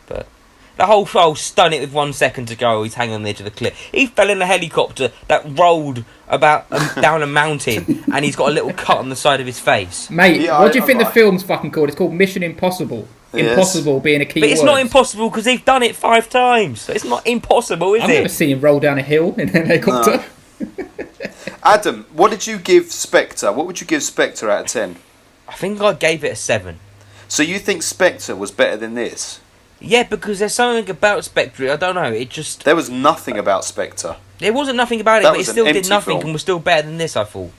B: but the whole stun it with 1 second to go. He's hanging on the edge of the cliff. He fell in a helicopter that rolled about down a mountain, and he's got a little cut on the side of his face.
A: Mate,
C: Yeah,
A: what do you think the
C: right.
A: film's fucking called? It's called Mission Impossible.
C: Yes.
A: Impossible being a key
B: But it's
A: word.
B: not impossible because they've done it 5 times. So it's not impossible, is
A: I've never
B: it?
A: seen him roll down a hill in a helicopter.
C: Adam, what did you give Spectre? What would you give Spectre out of 10?
B: I think I gave it a 7.
C: So you think Spectre was better than this?
B: Yeah, because there's something about Spectre. I don't know. It just
C: There was nothing about Spectre.
B: there wasn't nothing about it,
C: That
B: but it
C: was an
B: still did
C: empty
B: nothing
C: film.
B: and was still better than this. I thought.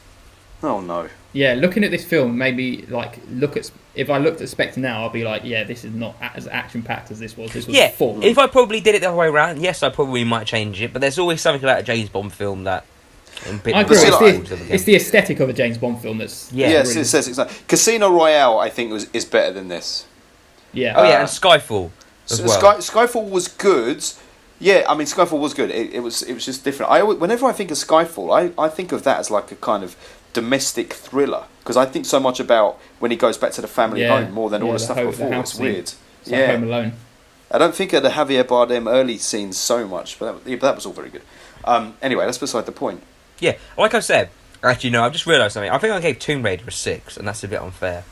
C: Oh no.
A: Yeah, looking at this film made me like look at. If I looked at Spectre now, I'd be like, yeah, this is not as action packed as this was. This was
B: Yeah,
A: full.
B: if I probably did it the other way around, yes, I probably might change it. But there's always something about a James Bond film that.
A: I agree.
C: see,
A: It's the aesthetic of a James Bond film that's
B: Yeah.
C: Yes,
A: really-
C: it says exactly. Casino Royale, I think, is better than this.
A: yeah.
B: Oh yeah, and Skyfall as well.
C: Skyfall was good. Yeah, I mean Skyfall was good. It was just different. Whenever I think of Skyfall, I think of that as like a kind of domestic thriller, because I think so much about when he goes back to the family
A: Yeah.
C: home more than all
A: Yeah,
C: the
A: the
C: stuff
A: the
C: before.
A: house
C: It's
A: scene.
C: weird.
A: It's like Home Alone.
C: I don't think of the Javier Bardem early scenes so much, but that was all very good. Anyway, that's beside the point.
B: Yeah, like I said, actually no, I've just realised something. I think I gave Tomb Raider a 6, and that's a bit unfair.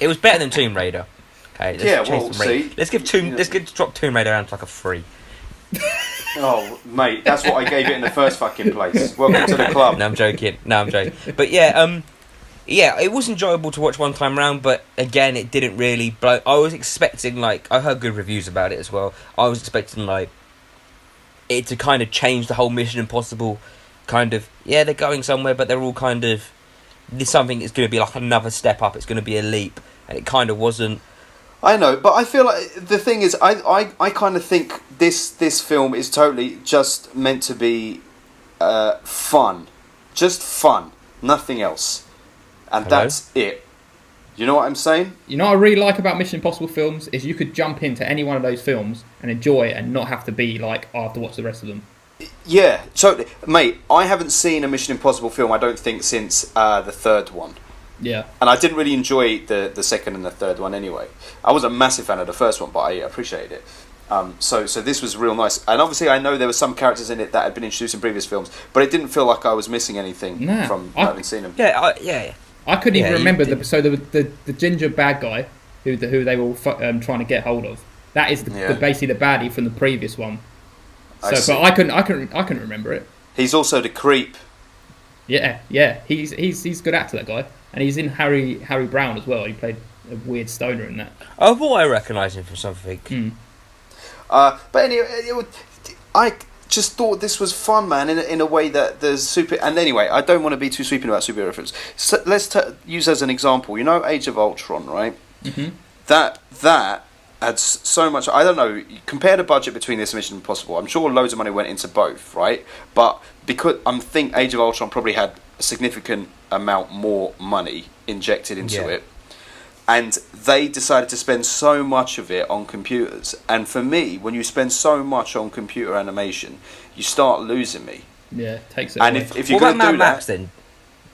B: It was better than Tomb Raider. Okay, let's
C: Yeah,
B: change
C: well,
B: the rate.
C: see.
B: Let's drop Tomb Raider down to like a 3.
C: Oh, mate, that's what I gave it in the first fucking place. Welcome to the club.
B: No, I'm joking. But yeah, yeah, it was enjoyable to watch one time round, but again, it didn't really blow. I was expecting, like, I heard good reviews about it as well. I was expecting, like, it to kind of change the whole Mission Impossible kind of, yeah, they're going somewhere, but they're all kind of, there's something that's going to be like another step up, it's going to be a leap, and it kind of wasn't.
C: I know, but I feel like the thing is, I kind of think this film is totally just meant to be fun. Just fun. Nothing else. And
B: Hello?
C: that's it. You know what I'm saying?
A: You know what I really like about Mission Impossible films is you could jump into any one of those films and enjoy it and not have to be like, oh, I have to watch the rest of them.
C: Yeah, totally. Mate, I haven't seen a Mission Impossible film, I don't think, since the third one.
A: Yeah.
C: And I didn't really enjoy the second and the third one anyway. I was a massive fan of the first one, but I appreciated it. So this was real nice. And obviously I know there were some characters in it that had been introduced in previous films, but it didn't feel like I was missing anything from not having seen them.
B: Yeah,
A: I couldn't even remember the ginger bad guy who they were trying to get hold of. That is basically the baddie from the previous one. So, but I couldn't remember it.
C: He's also the creep.
A: Yeah. He's good actor, that guy, and he's in Harry Brown as well. He played a weird stoner in that.
B: I thought I recognised him from something.
C: But anyway, I just thought this was fun, man, in a way that there's super. And anyway, I don't want to be too sweeping about superhero films. So let's use as an example. You know, Age of Ultron, right?
A: Mm-hmm.
C: That had so much. I don't know. Compare the budget between this and Mission Impossible. I'm sure loads of money went into both, right? But because I think Age of Ultron probably had a significant amount more money injected into it. And they decided to spend so much of it on computers. And for me, when you spend so much on computer animation, you start losing me.
A: Yeah, it takes it
C: and
A: away.
C: if you're going to do
B: Mad Max, then?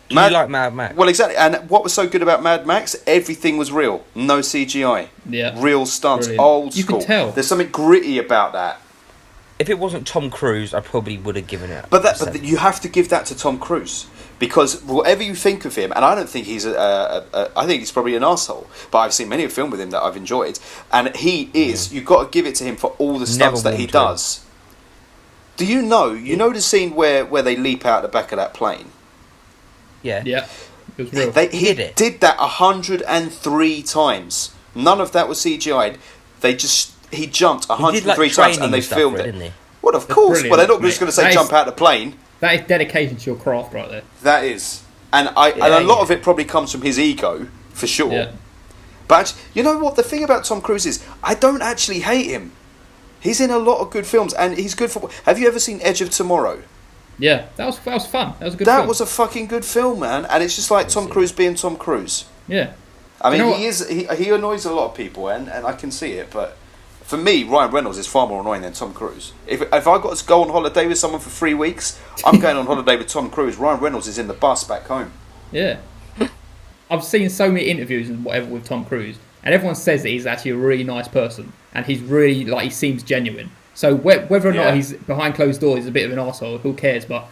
B: Do you like Mad Max?
C: Well, exactly. And what was so good about Mad Max? Everything was real. No CGI.
A: Yeah.
C: Real stunts.
A: Brilliant.
C: Old school.
A: You can tell.
C: There's something gritty about that.
B: If it wasn't Tom Cruise, I probably would have given it.
C: But you have to give that to Tom Cruise. Because whatever you think of him, and I don't think he's I think he's probably an arsehole, but I've seen many a film with him that I've enjoyed, and he is. You've got to give it to him for all the stunts that he does. Do you know the scene where they leap out the back of that plane?
B: Yeah.
A: Yeah. It was real.
C: He did that 103 times. None of that was CGI'd. He jumped 103 times and they filmed it.
B: Didn't he?
C: Well, of course. Well, they're not just going to say jump out the plane.
A: That is dedication to your craft right there.
C: That is. And a lot of it probably comes from his ego, for sure.
A: Yeah.
C: But you know what? The thing about Tom Cruise is, I don't actually hate him. He's in a lot of good films, and he's good for... Have you ever seen Edge of Tomorrow?
A: Yeah, that was fun. That was a good film.
C: That was a fucking good film, man. And it's just like Tom Cruise being Tom Cruise.
A: Yeah.
C: I mean, he annoys a lot of people, and I can see it, but... For me, Ryan Reynolds is far more annoying than Tom Cruise. If I got to go on holiday with someone for 3 weeks, I'm going on holiday with Tom Cruise. Ryan Reynolds is in the bus back home.
A: Yeah. I've seen so many interviews and whatever with Tom Cruise, and everyone says that he's actually a really nice person, and he's really, he seems genuine. So whether or not he's behind closed doors, he's a bit of an arsehole, who cares, but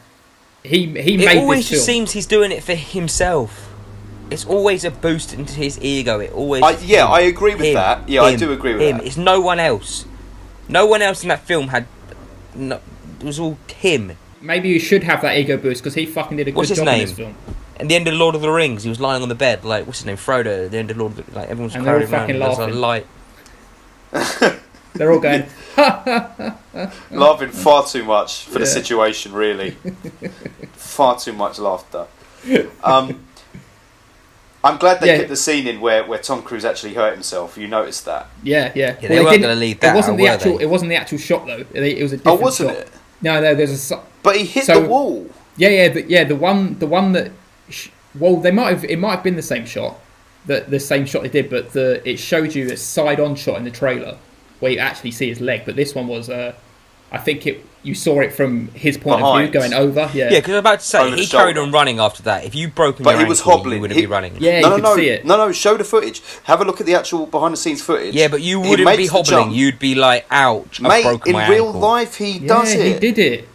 A: he made this film.
B: It always just seems he's doing it for himself. It's always a boost into his ego. It always.
C: I agree with that. Yeah, I do agree with that.
B: It's no one else. No one else in that film had. No, it was all him.
A: Maybe you should have that ego boost because he fucking did a good job in this film.
B: At the end of Lord of the Rings, he was lying on the bed, what's his name, Frodo. At the end of Lord of the everyone's
A: and they're all fucking laughing.
B: Light.
A: They're all going
C: laughing far too much for the situation. Really, far too much laughter. I'm glad they put the scene in where Tom Cruise actually hurt himself. You noticed that?
A: Yeah.
B: They weren't going to leave that.
A: It wasn't the actual shot though. It was a different shot.
C: Oh, wasn't it?
A: No. There's a.
C: But he hit the wall.
A: Yeah. The one that. Well, it might have been the same shot, the same shot they did, but it showed you a side-on shot in the trailer where you actually see his leg. But this one was, I think you saw it from his point of view going over. Yeah,
B: because I was about to say he carried on running after that. If you broken your ankle, he was hobbling. You wouldn't be running.
A: Yeah, you could see it.
C: No, show the footage. Have a look at the actual behind-the-snes footage.
B: Yeah, but you wouldn't be hobbling. You'd be like, ouch, I've broken my ankle.
C: In real life, he does it.
A: He did it.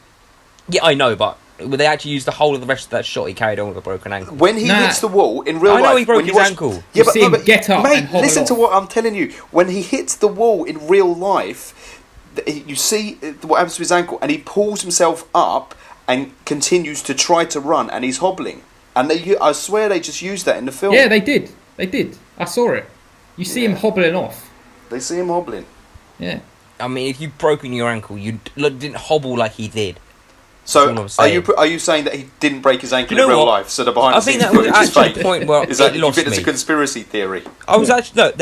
B: Yeah, I know, but would they actually use the whole of the rest of that shot? He carried on with a broken ankle.
C: When he hits the wall in real life,
B: I know he broke his ankle.
C: Yeah,
A: but get up,
C: mate.
A: and hobble
C: Listen
A: off.
C: to what I'm telling you. When he hits the wall in real life, you see what happens to his ankle, and he pulls himself up and continues to try to run, and he's hobbling. And I swear they just used that in the film.
A: Yeah, they did. I saw it. You see him hobbling off.
C: They see him hobbling.
A: Yeah.
B: I mean, if you've broken your ankle, you didn't hobble like he did.
C: So, are you saying that he didn't break his ankle in real life? So the behind the scenes
B: footage is fake? The point where
C: is that
B: it
C: you
B: lost
C: think it's
B: me.
C: a conspiracy theory?
B: I was actually not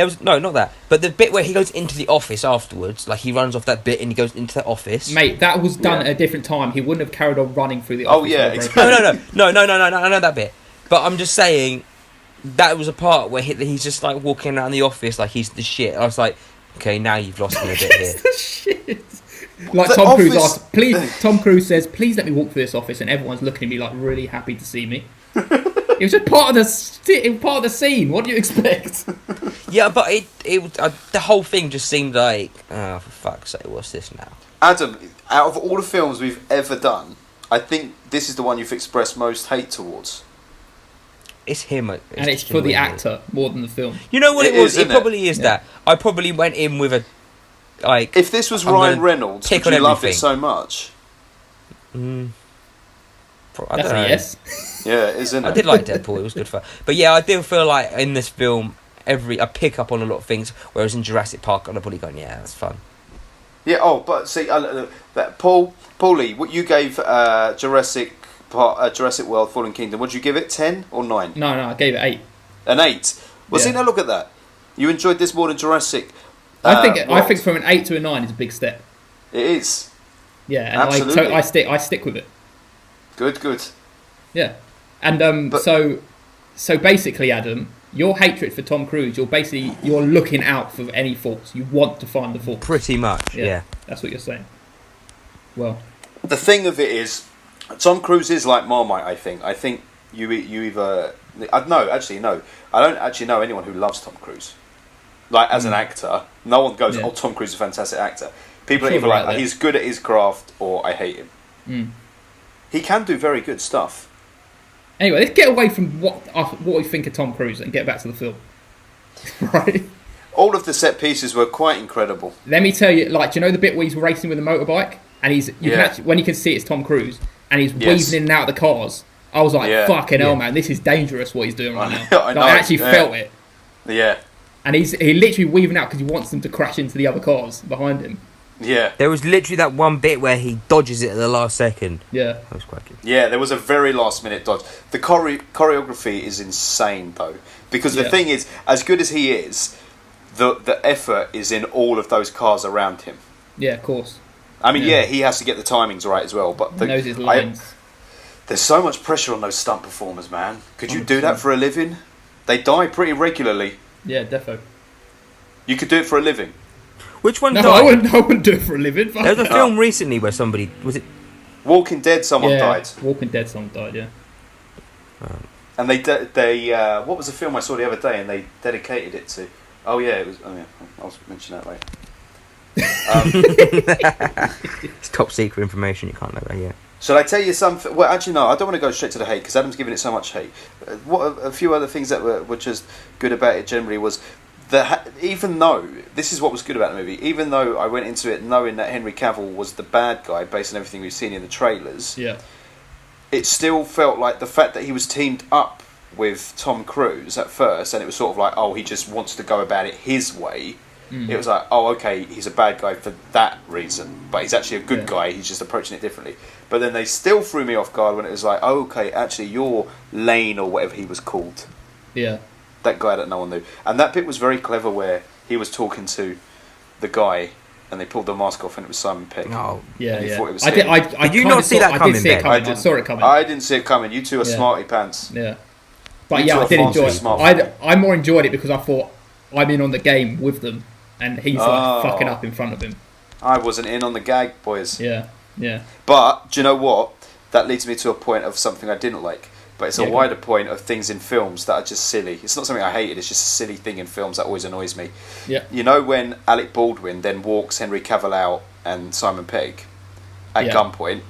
B: that. But the bit where he goes into the office afterwards, like he runs off that bit and he goes into the office.
A: Mate, that was done at a different time. He wouldn't have carried on running through the office.
C: Oh yeah, exactly.
B: No. I know that bit. But I'm just saying that was a part where he's just like walking around the office like he's the shit. I was like, okay, now you've lost me a bit here.
A: The shit. Like
C: The
A: Tom Cruise
C: office-
A: asked, please. Tom Cruise says, "Please let me walk through this office," and everyone's looking at me like really happy to see me. It was just part of the scene. What do you expect?
B: Yeah, but the whole thing just seemed like, oh, for fuck's sake, what's this now?
C: Adam, out of all the films we've ever done, I think this is the one you've expressed most hate towards.
B: It's him.
A: And it's for the actor more than the film.
B: You know what
C: It
B: it was?
C: is,
B: It
C: isn't
B: probably is that. I probably went in with a, like...
C: If this was
B: I'm
C: Ryan
B: gonna
C: Reynolds,
B: tick
C: would
B: on
C: you love it
B: everything.
C: so much?
B: I don't
A: That's a
B: know.
A: yes.
C: Yeah, isn't it?
B: I did like Deadpool, it was good fun. But yeah, I do feel like in this film, I pick up on a lot of things, whereas in Jurassic Park, I'd have probably gone, yeah, that's fun.
C: Yeah. Oh, but see, Paulie, what you gave Jurassic World: Fallen Kingdom? Would you give it 10 or 9?
A: No, I gave it 8.
C: An 8. Well, see,
A: Yeah.
C: now look at that. You enjoyed this more than Jurassic.
A: I think
C: World.
A: from an 8 to a 9 is a big step.
C: It is.
A: Yeah, and
C: Absolutely.
A: I stick with it.
C: Good.
A: Yeah, and
C: But-
A: so basically, Adam, your hatred for Tom Cruise, you're looking out for any faults. You want to find the faults.
B: Pretty much, yeah.
A: That's what you're saying. Well,
C: The thing of it is, Tom Cruise is like Marmite. I think you either. No. I don't actually know anyone who loves Tom Cruise. Like as an actor, no one goes,
A: Yeah.
C: "Oh, Tom Cruise is a fantastic actor." People are
A: Sure
C: either
A: they're
C: like,
A: out there.
C: "He's good at his craft," or "I hate him."
A: Mm.
C: He can do very good stuff.
A: anyway, let's get away from what we think of Tom Cruise and get back to the film. Right?
C: All of the set pieces were quite incredible.
A: Let me tell you, like, do you know the bit where he's racing with a motorbike and you can actually, when you can see it's Tom Cruise and he's weaving in and out of the cars. I was like, fucking hell, man, this is dangerous what he's doing right now.
C: I know,
A: I actually felt it.
C: Yeah.
A: And he literally weaving out because he wants them to crash into the other cars behind him.
C: Yeah.
B: There was literally that one bit where he dodges it at the last second.
A: Yeah.
B: That was quite good.
C: Yeah, there was a very last minute dodge. The choreography is insane though, because the thing is, as good as he is, the effort is in all of those cars around him.
A: Yeah, of course.
C: I mean, he has to get the timings right as well, but
A: He knows his lines.
C: there's so much pressure on those stunt performers, man. Could you do that for a living? They die pretty regularly.
A: Yeah, defo.
C: You could do it for a living.
B: Which one
A: No,
B: died?
A: I wouldn't do it for a living. Fuck
B: There was a
A: that.
B: film recently where somebody... Was it...
C: Walking Dead, someone died.
A: Walking Dead, someone died, yeah.
C: And they what was the film I saw the other day and they dedicated it to? Oh yeah, it was. Oh yeah, I'll mention that later.
B: It's top secret information, you can't know that yet.
C: Shall I tell you something? Well, actually, no. I don't want to go straight to the hate because Adam's giving it so much hate. A few other things that were just good about it generally was that even though this is what was good about the movie, even though I went into it knowing that Henry Cavill was the bad guy based on everything we've seen in the trailers, it still felt like the fact that he was teamed up with Tom Cruise at first, and it was sort of like, oh, he just wants to go about it his way. It was like, oh, okay, he's a bad guy for that reason, but he's actually a good guy, he's just approaching it differently. But then they still threw me off guard when it was like, oh, okay, actually you're Lane or whatever he was called.
A: Yeah.
C: That guy that no one knew. And that bit was very clever where he was talking to the guy and they pulled the mask off and it was Simon Pegg.
B: Oh,
A: Yeah,
C: And he
A: yeah.
C: thought it was
A: I did.
C: him.
A: I
B: Did you
A: kinda
B: not see that
A: I
B: coming,
A: did see it
B: Ben?
A: coming. I saw it coming.
C: I didn't see it coming. You two are
A: Yeah.
C: smarty pants.
A: Yeah. But
C: You
A: yeah,
C: two
A: I
C: are
A: did
C: far
A: enjoy
C: too
A: it.
C: smart.
A: I more enjoyed it because I thought I'm in on the game with them, and he's
C: Oh.
A: like fucking up in front of him.
C: I wasn't in on the gag, boys.
A: Yeah, yeah.
C: But, do you know what? That leads me to a point of something I didn't like. But it's a
A: Yeah, go
C: wider point of things in films that are just silly. It's not something I hated, it's just a silly thing in films that always annoys me.
A: Yeah.
C: You know when Alec Baldwin then walks Henry Cavill out and Simon Pegg at
A: Yeah.
C: gunpoint,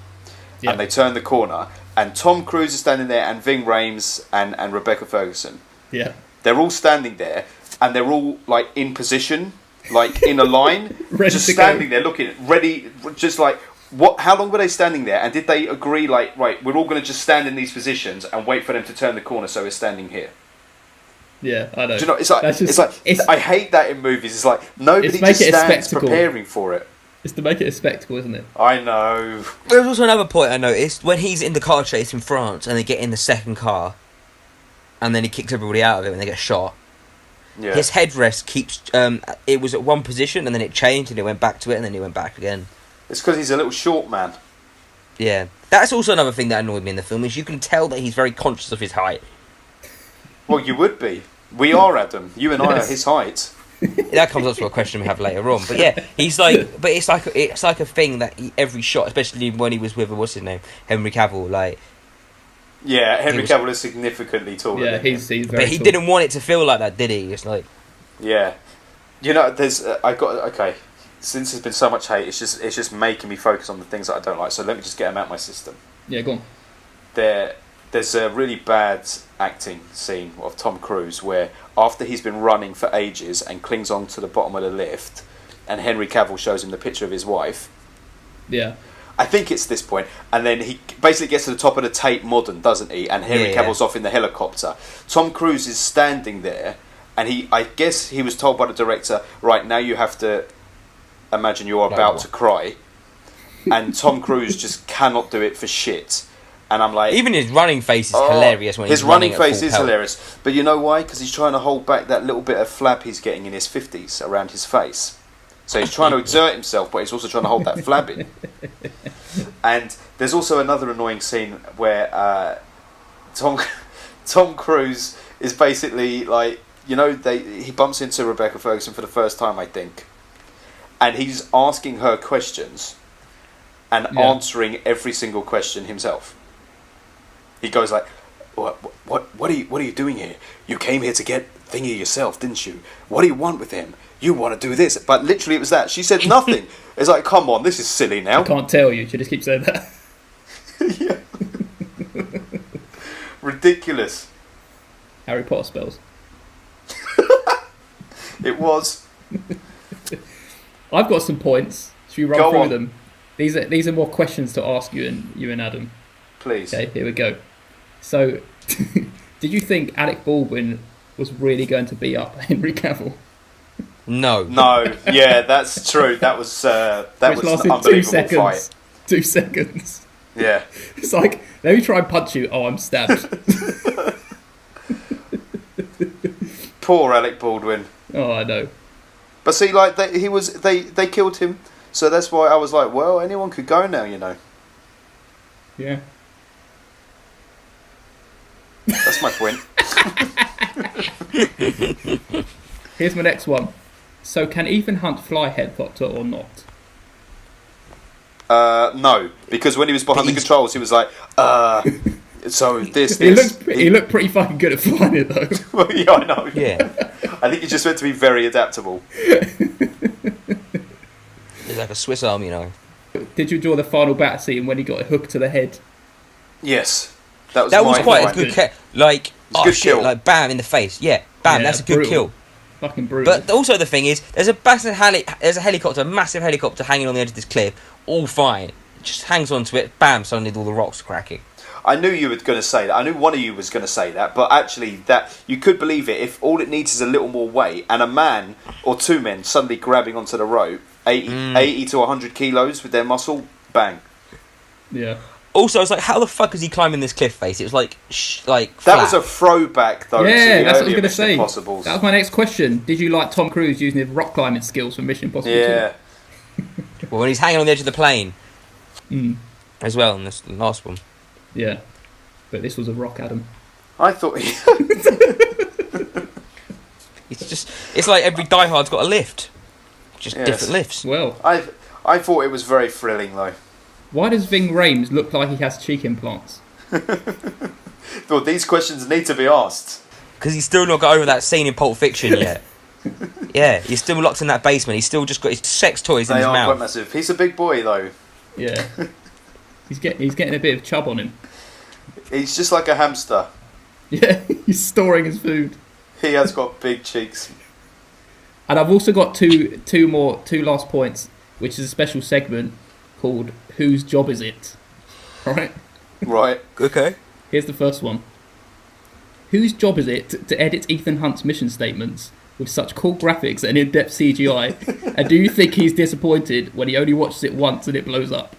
A: Yeah.
C: and they turn the corner, and Tom Cruise is standing there, and Ving Rhames and Rebecca Ferguson.
A: Yeah.
C: They're all standing there, and they're all like in position, like in a line,
A: Ready
C: just
A: to go.
C: standing there, looking ready, just like what? How long were they standing there? And did they agree, like, right, we're all going to just stand in these positions and wait for them to turn the corner, so we're standing here?
A: Yeah, I know.
C: Do you know? It's like
A: That's just-
C: it's like I hate that in movies. It's like nobody
A: It's make
C: just
A: it a
C: stands
A: spectacle.
C: preparing for it.
A: It's to make it a spectacle, isn't it?
C: I know.
B: There was also another point I noticed when he's in the car chase in France and they get in the second car, and then he kicks everybody out of it when they get shot.
C: Yeah.
B: His headrest keeps. It was at one position and then it changed and it went back to it and then it went back again.
C: It's because he's a little short man.
B: Yeah, that's also another thing that annoyed me in the film is you can tell that he's very conscious of his height.
C: Well, you would be. We are, Adam. You and I are
A: Yes.
C: his height.
B: That comes up to a question we have later on. But yeah, he's like, but it's like a thing that every shot, especially when he was with what's his name, Henry Cavill, like.
C: Yeah, Henry Cavill is significantly taller.
A: Yeah,
C: than him.
A: he's very
B: But he
A: tall.
B: didn't want it to feel like that, did he? It's like.
C: Yeah, there's okay. Since there's been so much hate, it's just making me focus on the things that I don't like. So let me just get them out of my system.
A: Yeah, go on.
C: There's a really bad acting scene of Tom Cruise where after he's been running for ages and clings on to the bottom of the lift, and Henry Cavill shows him the picture of his wife.
A: Yeah.
C: I think it's this point, and then he basically gets to the top of the Tate Modern, doesn't he? And Henry Cavill's off in the helicopter. Tom Cruise is standing there, and I guess he was told by the director, right, now you have to imagine you're about to cry. And Tom Cruise just cannot do it for shit. And I'm like...
B: Even his running face is hilarious when he's running.
C: His running face is hilarious. But you know why? Because he's trying to hold back that little bit of flab he's getting in his 50s around his face. So he's trying to exert himself, but he's also trying to hold that flab in. And there's also another annoying scene where Tom Cruise is basically like... You know, he bumps into Rebecca Ferguson for the first time, I think. And he's asking her questions and answering every single question himself. He goes like, what are you doing here? You came here to get thingy yourself, didn't you? What do you want with him? You want to do this. But literally it was that. She said nothing. It's like, come on, this is silly now.
A: I can't tell you. She just keeps saying that.
C: Yeah. Ridiculous.
A: Harry Potter spells.
C: It was.
A: I've got some points. Should we run
C: Go
A: through
C: on.
A: them? These are more questions to ask you and Adam.
C: Please.
A: Okay, here we go. So, did you think Alec Baldwin was really going to beat up Henry Cavill?
B: No.
C: No. Yeah, that's true. That was an
A: lasted
C: unbelievable fight.
A: 2 seconds.
C: Yeah.
A: It's like, let me try and punch you. Oh, I'm stabbed.
C: Poor Alec Baldwin.
A: Oh, I know.
C: But see, like they killed him, so that's why I was like, well, anyone could go now, you know.
A: Yeah.
C: That's my point.
A: Here's my next one. So, can Ethan Hunt fly helicopter or not?
C: No, because when he was behind the controls, he was like, so this.
A: He looked pretty fucking good at flying it though.
C: Well, yeah, I know.
B: Yeah.
C: I think he's just meant to be very adaptable.
B: He's like a Swiss Army knife.
A: Did you enjoy the final battle scene when he got a hook to the head?
C: Yes, that was
B: quite
C: point.
B: a good like
C: good kill.
B: like bam in the face. Yeah, bam.
A: Yeah,
B: That's a good
A: brutal.
B: kill.
A: Fucking brutal.
B: But also the thing is, there's a massive helicopter hanging on the edge of this cliff. All fine. It just hangs onto it. Bam. Suddenly all the rocks are cracking.
C: I knew you were going to say that. I knew one of you was going to say that. But actually, that you could believe it if all it needs is a little more weight and a man or two men suddenly grabbing onto the rope, 80 to 100 kilos with their muscle, bang.
A: Yeah.
B: Also, I was like, how the fuck is he climbing this cliff face? It was like,
C: that
B: flat.
C: was a throwback, though.
A: Yeah,
C: to the
A: that's what I was
C: earlier
A: going to
C: Mission
A: say.
C: Impossibles.
A: That was my next question. Did you like Tom Cruise using his rock climbing skills from Mission Impossible 2?
C: Yeah.
B: Well, when he's hanging on the edge of the plane.
A: Mm.
B: As well in this last one.
A: Yeah. But this was a rock, Adam.
C: I thought...
B: It's like every Die Hard's got a lift. Just different lifts.
A: Well,
C: I thought it was very thrilling, though.
A: why does Ving Rhames look like he has cheek implants?
C: Well, these questions need to be asked.
B: Because he's still not got over that scene in Pulp Fiction yet. Yeah, he's still locked in that basement. He's still just got his sex toys in
C: They
B: his
C: are quite
B: mouth.
C: massive. He's a big boy, though.
A: Yeah. He's getting a bit of chub on him.
C: He's just like a hamster.
A: Yeah, he's storing his food.
C: He has got big cheeks.
A: And I've also got two last points, which is a special segment called Whose Job Is It? Alright?
C: Right.
B: Okay.
A: Here's the first one. Whose job is it to edit Ethan Hunt's mission statements with such cool graphics and in-depth CGI? And do you think he's disappointed when he only watches it once and it blows up?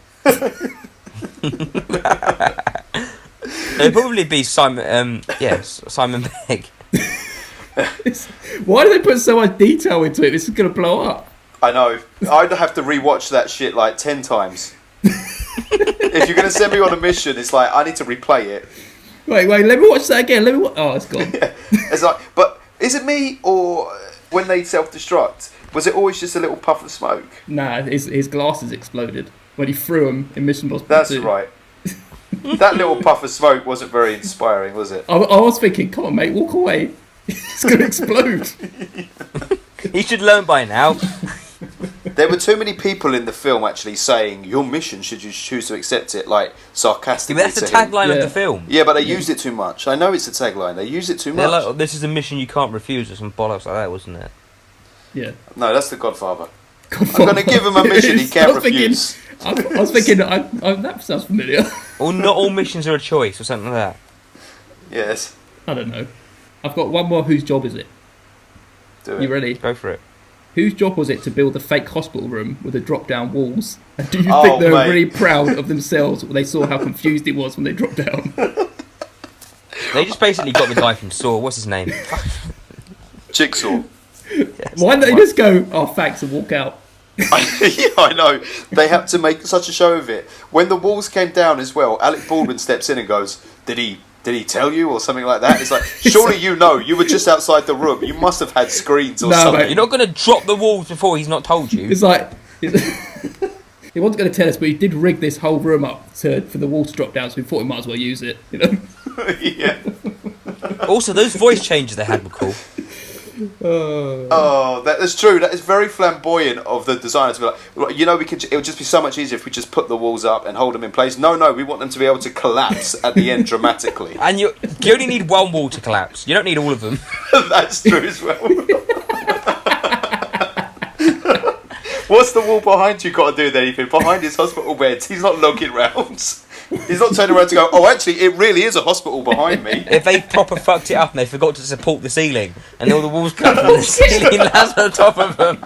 B: It'd probably be Simon Pegg.
A: Why do they put so much detail into it? This is going to blow up.
C: I know. I'd have to rewatch that shit like 10 times. If you're going to send me on a mission, it's like, I need to replay it.
A: Wait, let me watch that again. Oh, it's gone.
C: Yeah. It's like, but is it me or When they self-destruct, was it always just a little puff of smoke?
A: Nah, his glasses exploded when he threw them in Mission Impossible
C: That's
A: 2.
C: right. That little puff of smoke wasn't very inspiring, was it?
A: I was thinking, come on, mate, walk away. It's going to explode.
B: He should learn by now.
C: There were too many people in the film actually saying, your mission, should you choose to accept it, like, sarcastically
B: That's the
C: to him.
B: tagline of
A: Yeah.
B: the film.
C: Yeah, but they used it too much. I know it's a tagline. They used it too
B: They're
C: much.
B: like, this is a mission you can't refuse, or some bollocks like that, wasn't it?
A: Yeah.
C: No, that's the Godfather. I'm going to give him a mission he can't refuse.
A: I was thinking, that sounds familiar.
B: Or not all missions are a choice, or something like that.
C: Yes.
A: I don't know. I've got one more. Whose job is it?
C: Do
A: You
C: it.
A: ready?
B: Go for it.
A: Whose job was it to build the fake hospital room with the drop-down walls? And do you
C: Oh,
A: think they were
C: mate.
A: really proud of themselves when they saw how confused it was when they dropped down?
B: They just basically got the guy from Saw. What's his name?
C: Jigsaw.
B: Yes,
A: Why don't they
B: one.
A: just go, oh, thanks, and walk out?
C: Yeah, I know. They had to make such a show of it. When the walls came down as well, Alec Baldwin steps in and goes, Did he tell you, or something like that? It's like, surely you know, you were just outside the room. You must have had screens or
A: No,
C: something.
A: mate.
B: You're not going to drop the walls before he's not told you.
A: It's like... He wasn't going to tell us, but he did rig this whole room up for the wall to drop down, so we thought we might as well use it, you know?
C: Yeah.
B: Also, those voice changes they had were cool.
C: Oh, that is true. That is very flamboyant of the designer to be like, you know, it would just be so much easier if we just put the walls up and hold them in place. No, we want them to be able to collapse at the end dramatically.
B: And you only need one wall to collapse. You don't need all of them.
C: That's true as well. What's the wall behind you got to do with anything? Behind his hospital beds, he's not looking round. He's not turning around to go, oh, actually, it really is a hospital behind me.
B: If they proper fucked it up and they forgot to support the ceiling and all the walls collapsed and the ceiling lands on top of them.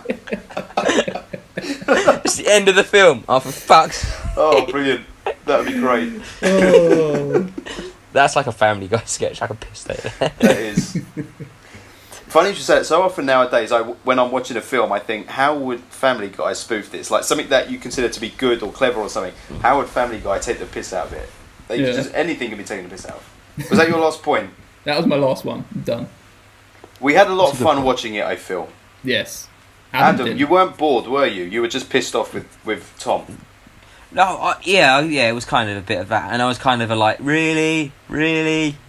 B: It's the end of the film. Oh, for fuck's
C: Oh, brilliant. That would be great.
A: Oh.
B: That's like a Family Guy sketch. I could piss there.
C: That is. Funny you should say it. So often nowadays, when I'm watching a film, I think, how would Family Guy spoof this? Like something that you consider to be good or clever or something. How would Family Guy take the piss out of it? Like,
A: Yeah.
C: just anything can be taken the piss out of. Was that your last point?
A: That was my last one. I'm done.
C: We had a lot of fun watching it, I feel.
A: Yes.
C: Adam,
A: did.
C: you weren't bored, were you? You were just pissed off with Tom.
B: No, yeah, it was kind of a bit of that. And I was kind of really?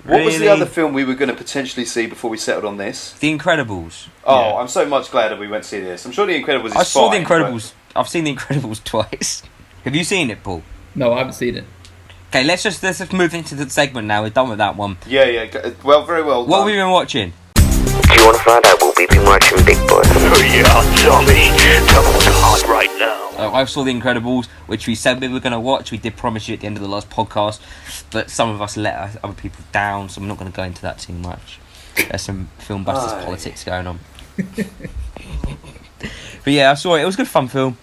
C: What was the other film we were going to potentially see before we settled on this?
B: The Incredibles.
C: Oh,
A: Yeah.
C: I'm so much glad that we went to see this. I'm sure The Incredibles is
B: I saw
C: fine,
B: The Incredibles. I've seen The Incredibles twice. Have you seen it, Paul?
A: No, I haven't seen it.
B: Okay, let's just move into the segment now. We're done with that one.
C: But yeah. Well, very well
B: What
C: done.
B: have we been watching?
F: Do you want to find out what we've been watching, Big Boy?
G: Oh yeah, tell me. Tell me what's hot right now.
B: I saw The Incredibles, which we said we were going to watch. We did promise you at the end of the last podcast, but some of us let other people down, so I'm not going to go into that too much. There's some FilmBusters
C: Aye.
B: politics going on. But yeah, I saw it. It was a good fun film.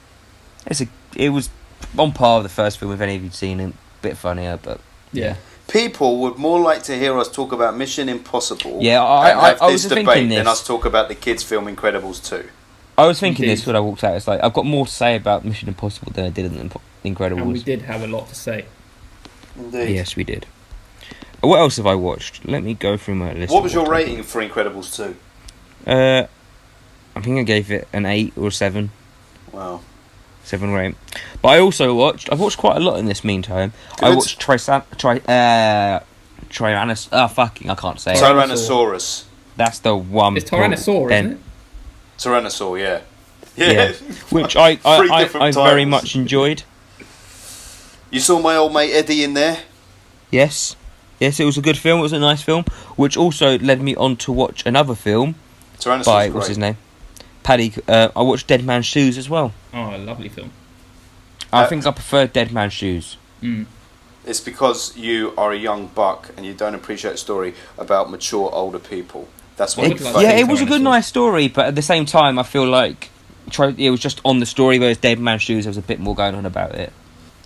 B: It was on par with the first film, if any of you'd seen it. Bit funnier, but
A: Yeah.
C: People would more like to hear us talk about Mission Impossible
B: Yeah,
C: and have
B: I
C: this
B: was thinking
C: debate
B: this.
C: than us talk about the kids' film Incredibles 2.
B: I was thinking
A: Indeed.
B: this when I walked out. It's like I've got more to say about Mission Impossible than I did in The Incredibles.
A: And we did have a lot to say.
C: Indeed.
B: Yes, we did. What else have I watched? Let me go through my list.
C: What
B: of
C: was your
B: I've
C: rating for Incredibles 2?
B: I think I gave it an 8 or 7.
C: Wow.
B: 7 or 8. But I've watched quite a lot in this meantime.
C: Good.
B: I watched Tyrannosaurus. I can't say it.
C: Tyrannosaurus.
B: That's the one.
A: It's Tyrannosaur, isn't it?
C: Tyrannosaur, yeah.
B: Yeah. Which I
C: Three different
B: very
C: titles.
B: much enjoyed.
C: You saw my old mate Eddie in there?
B: Yes, it was a good film. It was a nice film, which also led me on to watch another film
C: Tyrannosaurus
B: by
C: great.
B: what's his name, Paddy. I watched Dead Man's Shoes as well.
A: Oh, a lovely film.
B: I think I prefer Dead Man's Shoes.
A: Mm.
C: It's because you are a young buck and you don't appreciate a story about mature older people. That's what
A: It-
C: you
A: like-
C: fucking
B: Yeah, it
C: think.
B: was a good,
A: Tyrannosaur.
B: nice story, but at the same time, I feel like it was just on the story. Whereas Dead Man's Shoes, there was a bit more going on about it.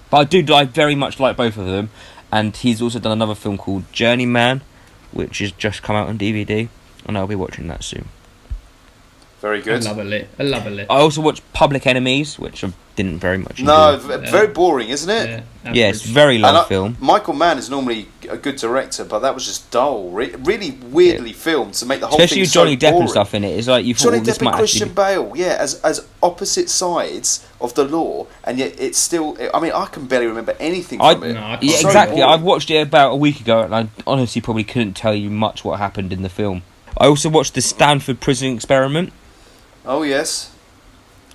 B: But I very much like both of them, and he's also done another film called Journeyman, which has just come out on DVD, and I'll be watching that soon.
C: Very good.
A: I love a lit.
B: I also watched Public Enemies, which I didn't very much enjoy.
C: No, very boring, isn't it?
B: Yeah, it's a very long film.
C: Michael Mann is normally a good director, but that was just dull. Really weirdly filmed to make the whole
B: Especially
C: thing
B: with Johnny
C: so
B: Depp
C: boring.
B: and stuff in it. It's like you thought
C: Johnny
B: this
C: Depp
B: might
C: and Christian
B: actually
C: Bale, as opposite sides of the law, and yet it's still. I mean, I can barely remember anything from it.
A: No, I can't.
B: Yeah,
A: So
B: exactly.
C: boring.
B: I've watched it about a week ago, and I honestly probably couldn't tell you much what happened in the film. I also watched the Stanford Prison Experiment,
C: Oh yes,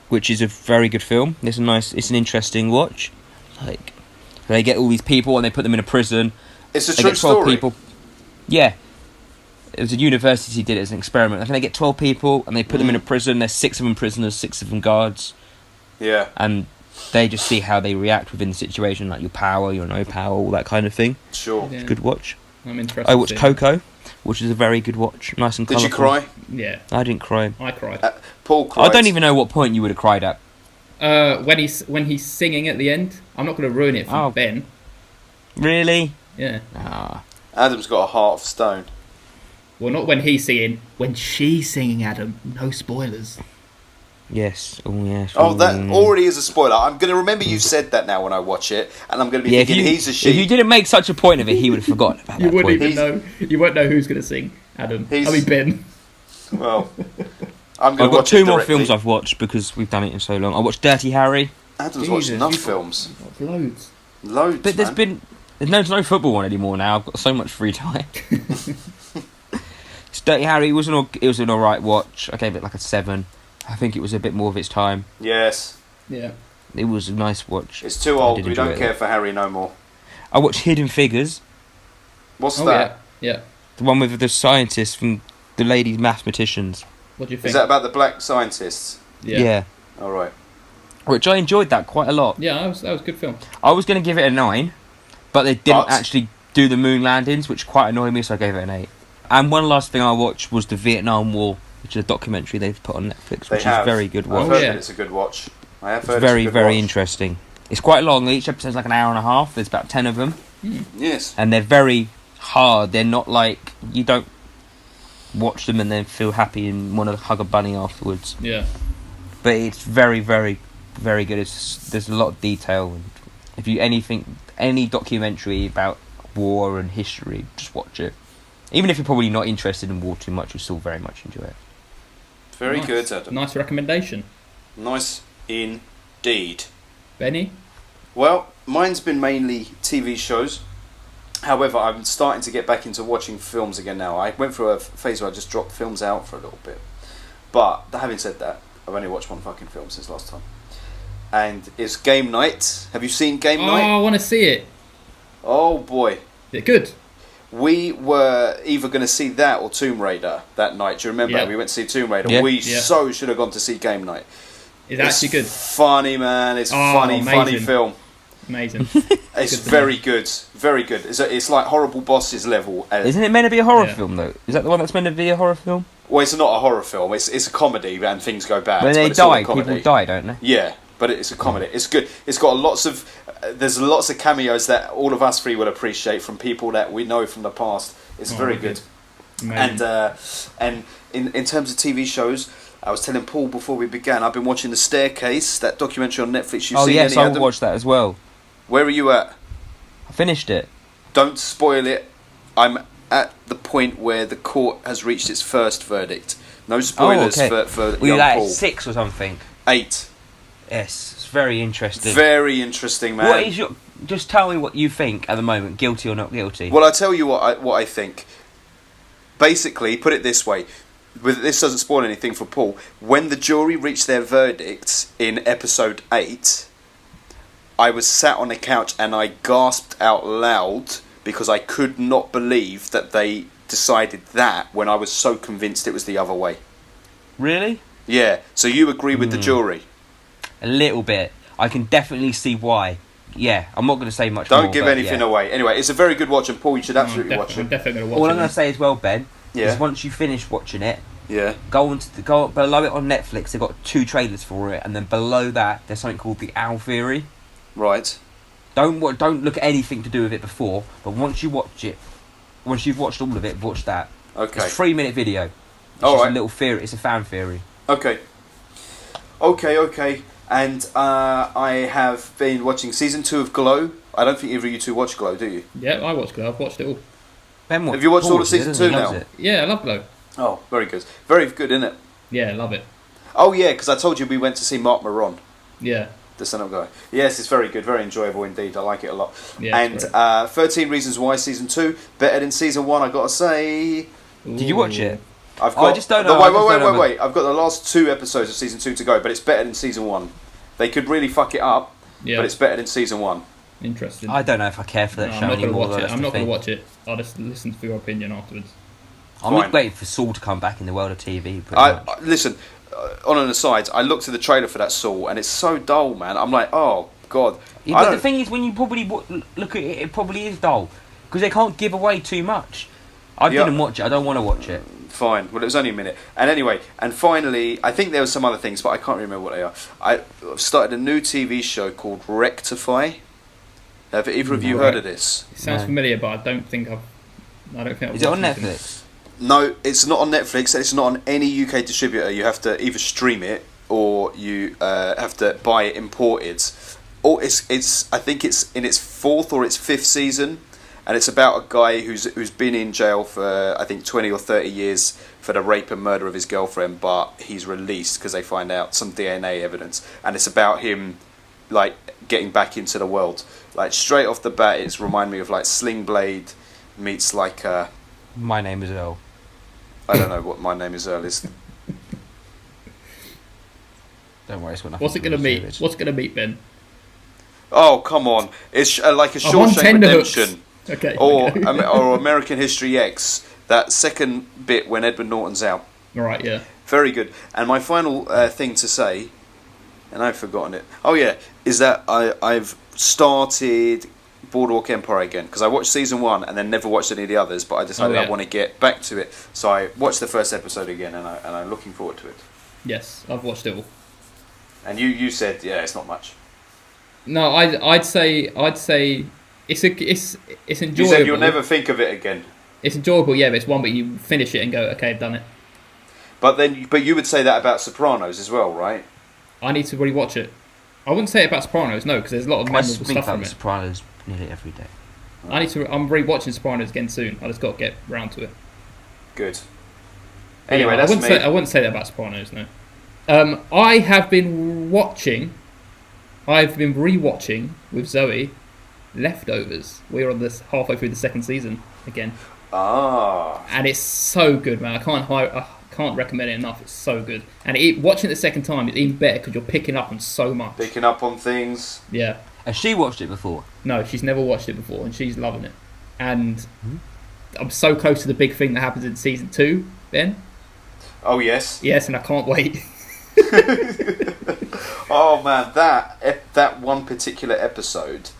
B: which is a very good film. It's an interesting watch. Like, they get all these people and they put them in a prison.
C: it's a
B: They
C: true
B: get 12
C: story.
B: people. Yeah. It was a university did it as an experiment. I think they get 12 people and they put them in a prison. There's 6 of them prisoners, 6 of them guards.
C: Yeah,
B: And they just see how they react within the situation, like your power, your no power, all that kind of thing.
C: sure.
A: Yeah.
B: Good watch.
A: I'm interested.
B: I watched Coco, which is a very good watch. Nice and
C: Did
B: colourful.
C: you cry?
A: Yeah,
C: Oh,
B: I didn't cry.
A: I cried.
C: Paul cried.
B: I don't even know what point you would have cried at.
A: When he's singing at the end. I'm not going to ruin it for
B: Oh.
A: Ben.
B: Really?
A: Yeah.
C: Adam's got a heart of stone.
A: Well, not when he's singing. When she's singing, Adam. No spoilers.
B: Yes. Oh, yes.
C: Oh, that already is a spoiler. I'm going to remember you said that now when I watch it, and I'm going to be
B: Yeah, if
C: thinking
B: you,
C: he's a
B: if
C: she.
B: you didn't make such a point of it, he would have forgotten about
A: You
B: that
A: wouldn't
B: point.
A: even know. You won't know who's going to sing, Adam. Ben.
C: Well, I'm going
B: I've
C: to
B: got
C: watch
B: 2
C: it
B: more
C: directly.
B: films I've watched because we've done it in so long. I watched Dirty Harry,
C: Adam's watched
A: Jesus,
C: enough
A: you've got-
C: films.
A: Loads.
C: Loads,
B: but there's
C: man.
B: no football one anymore now. I've got so much free time. Dirty Harry was an alright watch. I gave it like a 7. I think it was a bit more of its time.
C: Yes.
A: Yeah.
B: It was a nice watch.
C: It's too
B: I
C: old.
B: did
C: We
B: enjoy
C: don't
B: it.
C: care for Harry no more.
B: I watched Hidden Figures,
C: What's
A: Oh,
C: that?
A: yeah.
B: the one with the scientists from the ladies mathematicians.
A: What do you think?
C: Is that about the black scientists?
A: Yeah.
C: All right.
B: Which I enjoyed that quite a lot.
A: Yeah, that was a good film.
B: I was going to give it a 9, but they didn't
C: But-
B: actually do the moon landings, which quite annoyed me, so I gave it an 8. And one last thing I watched was the Vietnam War, which is a documentary they've put on Netflix,
C: They
B: which
C: have.
B: is very good
C: I've
B: watch.
C: heard
A: yeah.
C: that it's a good watch. I have
B: It's
C: heard
B: very,
C: it's a good
B: very
C: watch.
B: interesting. It's quite long. Each episode's like an hour and a half. There's about 10 of them.
C: Yes.
B: And they're very hard. They're not like... You don't watch them and then feel happy and want to hug a bunny afterwards.
A: Yeah.
B: But it's very, very, very good. There's a lot of detail. And if you any documentary about war and history, just watch it. Even if you're probably not interested in war too much, you'll still very much enjoy it.
C: Very
A: Nice.
C: good, Adam.
A: Nice recommendation.
C: Nice indeed.
A: Benny?
C: Well, mine's been mainly TV shows. However, I'm starting to get back into watching films again now. I went through a phase where I just dropped films out for a little bit. But having said that, I've only watched one fucking film since last time. And it's Game Night. Have you seen Game
A: Oh,
C: Night?
A: I want to see it.
C: Oh boy.
A: Is it good?
C: We were either going to see that or Tomb Raider that night. Do you remember?
A: Yeah.
C: We went to see Tomb Raider.
B: Yeah.
C: We
A: Yeah.
C: so should have gone to see Game Night.
A: It's actually good.
C: Funny, man. It's
A: Oh,
C: funny
A: amazing.
C: film.
A: Amazing.
C: It's
A: Good to
C: very good. Very good. It's like Horrible Bosses level.
B: Isn't it meant to be a horror
A: Yeah.
B: film, though? Is that the one that's meant to be a horror film?
C: Well, it's not a horror film. It's a comedy and things go bad.
B: When they
C: but it's all a
B: die,
C: comedy.
B: people die, don't they?
C: Yeah, but it's a comedy. It's good. It's got lots of. There's lots of cameos that all of us three will appreciate from people that we know from the past. It's very good.
A: Amazing.
C: And in terms of TV shows, I was telling Paul before we began, I've been watching The Staircase, that documentary on Netflix. You've
B: Oh,
C: seen
B: yes,
C: any
B: I
C: Adam?
B: watched that as well.
C: Where are you at?
B: I finished it.
C: Don't spoil it. I'm at the point where the court has reached its first verdict. No spoilers for
B: Were you
C: young
B: like
C: Paul.
B: 6 or something?
C: 8.
B: Yes, it's very interesting.
C: Very interesting, man.
B: What is your? Just tell me what you think at the moment, guilty or not guilty.
C: Well, I'll tell you what I think. Basically, put it this way. This doesn't spoil anything for Paul. When the jury reached their verdicts in episode 8, I was sat on a couch and I gasped out loud because I could not believe that they decided that when I was so convinced it was the other way.
B: Really?
C: Yeah, so you agree with the jury?
B: A little bit. I can definitely see why. Yeah, I'm not going to say much more.
C: Don't give
B: but
C: anything
B: yeah.
C: away. Anyway, it's a very good watch, and Paul, you should absolutely watch
A: I'm
C: it.
A: definitely going to watch
B: All
A: it.
B: I'm going to say as well, Ben,
C: Yeah.
B: is once you finish watching it,
C: Yeah.
B: go below it on Netflix. They've got 2 trailers for it, and then below that, there's something called the Owl Theory.
C: Right.
B: Don't look at anything to do with it before, but once you watch it, once you've watched all of it, watch that.
C: Okay.
B: It's a 3-minute video. It's
C: All
B: just
C: right.
B: a little theory. It's a fan theory.
C: Okay. Okay. And I have been watching season 2 of Glow. I don't think either of you two watch Glow, do you?
A: Yeah, I watched Glow. I've watched it all.
B: Ben,
C: Have you watched all of season 2 now?
A: Yeah, I love Glow.
C: Oh, very good. Very good, isn't it?
A: Yeah, I love it.
C: Oh, yeah, because I told you we went to see Mark Maron,
A: Yeah.
C: the stand-up guy. Yes, it's very good, very enjoyable indeed. I like it a lot.
A: Yeah,
C: and 13 Reasons Why season 2, better than season 1, I got to say.
B: Did you watch it?
C: I've got,
B: I just don't know.
C: Wait. I've got the last 2 episodes of season 2 to go, but it's better than season 1. They could really fuck it up, but it's better than season 1.
A: Interesting.
B: I don't know if I care for that show anymore.
A: I'm not going to watch it. I'll just listen to your opinion afterwards.
B: I'm waiting for Saul to come back in the world of TV.
C: Listen, on an aside, I looked at the trailer for that Saul, and it's so dull, man. I'm like, oh god.
B: Yeah, but the thing is, when you probably look at it, it probably is dull because they can't give away too much. I didn't watch it. I don't want to watch it.
C: Fine. Well, it was only a minute. And anyway, and finally, I think there were some other things, but I can't remember what they are. I've started a new TV show called Rectify. Have either of you heard of this?
A: It sounds familiar, but I don't think I've
B: Is it on Netflix?
C: No, it's not on Netflix. It's not on any UK distributor. You have to either stream it or you have to buy it imported. Or it's I think it's in its 4th or its 5th season, and it's about a guy who's been in jail for I think 20 or 30 years for the rape and murder of his girlfriend, but he's released because they find out some DNA evidence, and it's about him like getting back into the world. Like straight off the bat, it's remind me of like Sling Blade meets like
B: My Name is Earl.
C: I don't know what My Name is Earl is.
B: Don't worry, it's got nothing.
A: What's it going to meet? What's going to meet, Ben?
C: Oh come on! It's like a Shawshank Redemption,
A: okay,
C: or American History X. That second bit when Edward Norton's out.
A: All right, yeah.
C: Very good. And my final thing to say, and I've forgotten it. Oh yeah, is that I've started Boardwalk Empire again because I watched season 1 and then never watched any of the others, but I decided I want to get back to it, so I watched the first episode again, and I'm looking forward to it.
A: Yes, I've watched it all.
C: And you said it's not much.
A: No, I'd say it's enjoyable.
C: You said you'll never think of it again.
A: It's enjoyable, yeah, but it's one where you finish it and go, okay, I've done it.
C: But you would say that about Sopranos as well, right?
A: I need to rewatch it. I wouldn't say it about Sopranos, no, because there's a lot of memorable stuff from it.
B: Sopranos nearly every day.
A: I'm rewatching Sopranos again soon. I just got to get round to it.
C: Good. Anyway, that's me.
A: I wouldn't say that about Sopranos, no. I have been rewatching with Zoe Leftovers. We're on this halfway through the 2nd season again. And it's so good, man. I can't recommend it enough. It's so good. And watching it the second time is even better because you're picking up on so much.
C: Picking up on things.
A: Yeah.
B: Has she watched it before?
A: No, she's never watched it before, and she's loving it. And I'm so close to the big thing that happens in season 2, Ben.
C: Oh yes.
A: Yes, and I can't wait.
C: Oh man, that one particular episode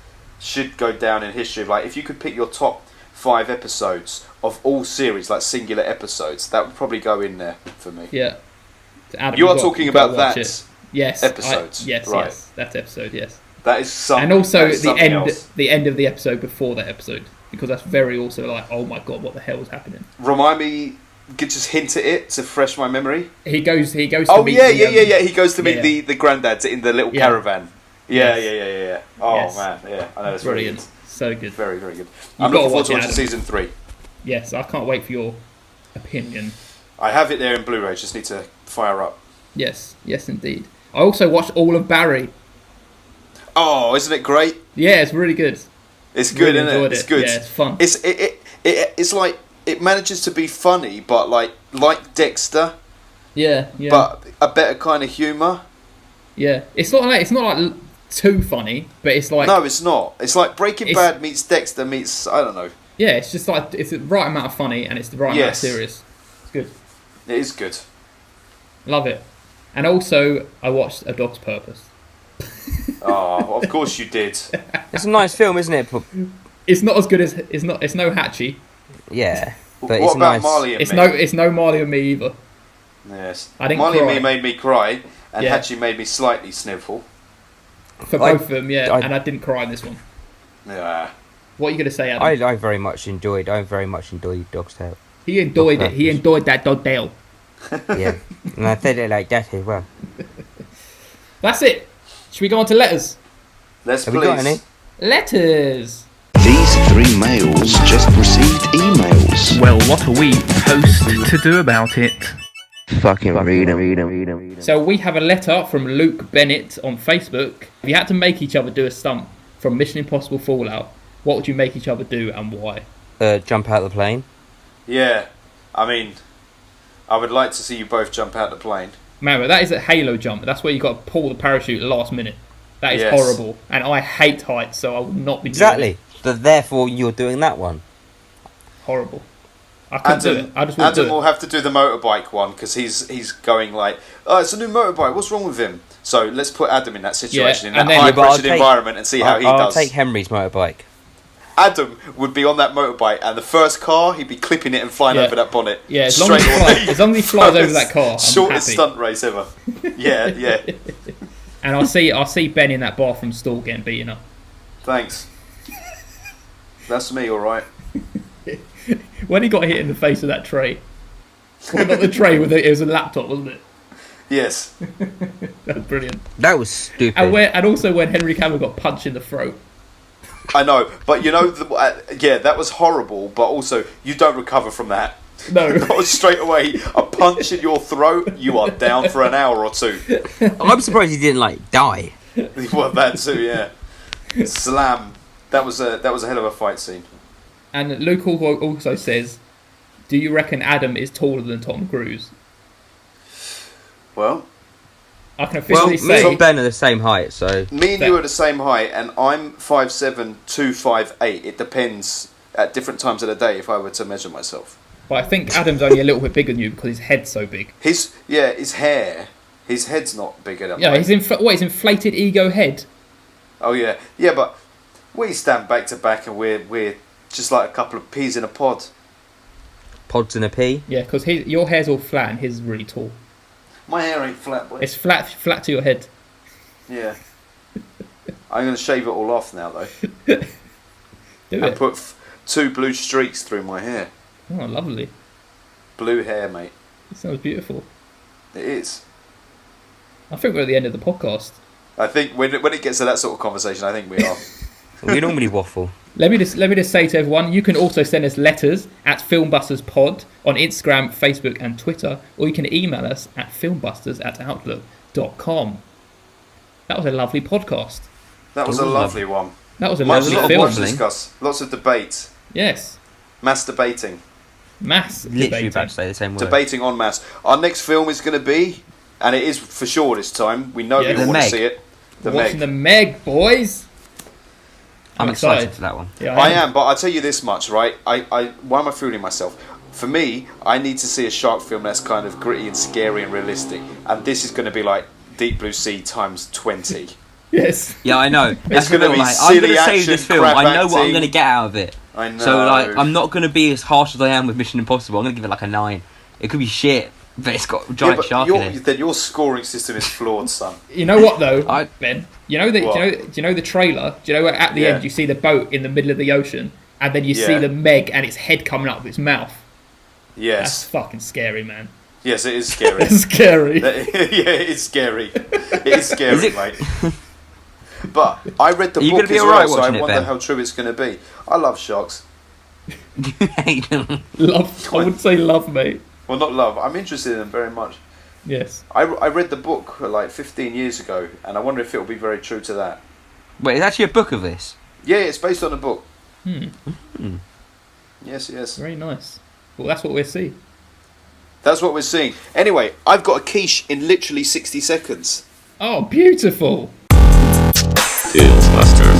C: should go down in history of like if you could pick your top 5 episodes of all series, like singular episodes, that would probably go in there for me.
A: Yeah. Adam,
C: you are talking about that
A: episode.
C: Yes,
A: right. Yes, that episode, yes.
C: That is something.
A: And also
C: the
A: end of the episode before that episode, because that's very also like, oh my god, what the hell is happening?
C: Remind me, just hint at it to refresh my memory.
A: He goes.
C: Oh to meet He goes to meet the granddads in the little caravan. Yeah. Oh man, yeah. I know it's
A: brilliant.
C: Really
A: so good.
C: Very, very good. I'm looking forward to season 3.
A: Yes, I can't wait for your opinion.
C: I have it there in Blu-ray. Just need to fire up.
A: Yes, indeed. I also watched all of Barry.
C: Oh, isn't it great?
A: Yeah, it's really good.
C: It's good, isn't it? It's good.
A: Yeah, it's fun.
C: It's like it manages to be funny, but like Dexter.
A: Yeah.
C: But a better kind of humour.
A: Yeah, it's not like too funny, but it's like
C: no, it's not. It's like Breaking Bad meets Dexter meets I don't know.
A: Yeah, it's just like it's the right amount of funny and it's the right amount of serious. It's good.
C: It is good.
A: Love it. And also, I watched A Dog's Purpose.
C: Oh, of course you did.
B: It's a nice film, isn't it?
A: It's not as good as it's no Hatchie.
B: Yeah, but
C: what
B: it's
C: about
B: nice.
C: Marley and
A: it's
C: me?
A: It's no Marley and me either.
C: Yes,
A: I didn't
C: Marley
A: cry.
C: and me made me cry, and Hatchie made me slightly sniffle.
A: For both of them, and I didn't cry in this one.
C: Yeah.
A: What are you going to say, Adam?
B: I very much enjoyed Dog's Tale.
A: He enjoyed it. He enjoyed that dog tail.
B: Yeah, and I said it like that as well.
A: That's it. Should we go on to letters?
C: Let's
B: Have we got any?
A: Letters.
H: These three males just received emails.
E: Well, what are we supposed to do about it?
H: Fucking read them.
A: So we have a letter from Luke Bennett on Facebook. If you had to make each other do a stunt from Mission Impossible Fallout, what would you make each other do and why?
B: Jump out of the plane.
C: Yeah, I mean, I would like to see you both jump out the plane.
A: Remember, that is a Halo jump. That's where you got to pull the parachute last minute. That is
C: Yes.
A: horrible. And I hate heights, so I will not be doing
B: Exactly.
A: it.
B: But therefore, you're doing that one.
A: Horrible. I couldn't do it. I just wouldn't
C: Adam
A: do
C: will
A: it.
C: have to do the motorbike one because he's going like, oh, it's a new motorbike. What's wrong with him? So let's put Adam in that situation,
A: Yeah,
C: in
A: and
C: that
A: then-
C: high
A: Yeah,
B: but I'll
C: pressured
B: take-
C: environment, and see how he
B: I'll
C: does.
B: take Henry's motorbike.
C: Adam would be on that motorbike, and the first car, he'd be clipping it and flying
A: Yeah.
C: over that bonnet.
A: Yeah, as long as,
C: straight
A: he
C: away.
A: flies, as long as he flies over that car, I'm
C: Shortest
A: happy.
C: stunt race ever. Yeah.
A: And I'll see Ben in that bathroom stall getting beaten up.
C: Thanks. That's me, all right.
A: When he got hit in the face with that tray. Well, not the tray, it was a laptop, wasn't it?
C: Yes.
A: That was brilliant.
B: That was stupid.
A: And also when Henry Cavill got punched in the throat.
C: I know, but you know, yeah, that was horrible. But also, you don't recover from that.
A: No.
C: Got straight away a punch in your throat. You are down for an hour or two.
B: I'm surprised he didn't die.
C: Well, that too, yeah. Slam. That was a hell of a fight scene.
A: And Luke also says, do you reckon Adam is taller than Tom Cruise?
C: Well,
A: I can
B: Well,
A: officially
B: me
A: say...
B: and Ben are the same height, so
C: me and you are the same height, and I'm 5'7", 2'5'8". It depends at different times of the day if I were to measure myself.
A: But I think Adam's only a little bit bigger than you because his head's so big.
C: His hair, his head's not bigger than
A: Yeah,
C: mine.
A: his inflated ego head.
C: Oh yeah, but we stand back to back, and we're just like a couple of peas in a pod.
B: pods in a pea.
A: Yeah, because your hair's all flat and his is really tall.
C: My hair ain't flat, boy.
A: It's flat to your head.
C: Yeah. I'm going to shave it all off now, though.
A: Do
C: And
A: it.
C: put 2 blue streaks through my hair.
A: Oh, lovely.
C: Blue hair, mate.
A: It sounds beautiful.
C: It is.
A: I think we're at the end of the podcast.
C: I think when it gets to that sort of conversation, I think we are.
B: We normally waffle.
A: Let me just say to everyone, you can also send us letters at FilmBustersPod on Instagram, Facebook and Twitter, or you can email us at filmbusters@outlook.com. That was a lovely podcast.
C: That was a lovely one.
A: That was a
C: Lots
A: lovely
C: of
A: film.
C: what to discuss. Lots of debate.
A: Yes.
C: Mass debating.
A: Mass
B: Literally
A: debating.
B: about to say the same word.
C: Debating en masse. Our next film is going to be, and it is for sure this time, we know
A: Yeah.
C: people
B: The
C: want to
B: Meg.
C: see it. The
A: Watching
C: Meg.
A: the Meg, boys.
B: I'm excited for that one.
A: Yeah,
C: I am, but I'll tell you this much, right? Why am I fooling myself? For me, I need to see a shark film that's kind of gritty and scary and realistic. And this is going to be like Deep Blue Sea times 20.
A: Yes.
B: Yeah, I know. That's
C: gonna
B: the
C: be
B: film, like, I'm
C: silly
B: going to save
C: action,
B: this film.
C: crap
B: I know what I'm
C: acting.
B: going to get out of it.
C: I know.
B: So, I'm not going to be as harsh as I am with Mission Impossible. I'm going to give it a 9. It could be shit, but it's got a giant shark in it.
C: Then your scoring system is flawed, son.
A: You know what though,
B: I-
A: Ben? You know that
C: What?
A: do you know the trailer? Do you know where at the
C: Yeah.
A: end you see the boat in the middle of the ocean, and then you see
C: Yeah.
A: the Meg and its head coming up with its mouth? That's
C: Yes.
A: fucking scary, man.
C: Yes, it is scary.
A: That's scary.
C: Yeah, it is scary. It is scary,
B: Is it-
C: mate. But I read the
B: Are you
C: book
B: gonna be
C: as
B: alright
C: well, so I
B: watching it,
C: wonder
B: Ben?
C: how true it's going to be. I love sharks.
B: You hate them.
A: Love. I would say love, mate.
C: Well, not love. I'm interested in them very much.
A: Yes.
C: I read the book like 15 years ago, and I wonder if it'll be very true to that.
B: Wait, it's actually a book of this.
C: Yeah, it's based on a book.
A: Hmm.
C: Yes.
A: Very nice. Well, that's what we'll see.
C: That's what we're seeing. Anyway, I've got a quiche in literally 60 seconds.
A: Oh, beautiful.
E: FilmBusters.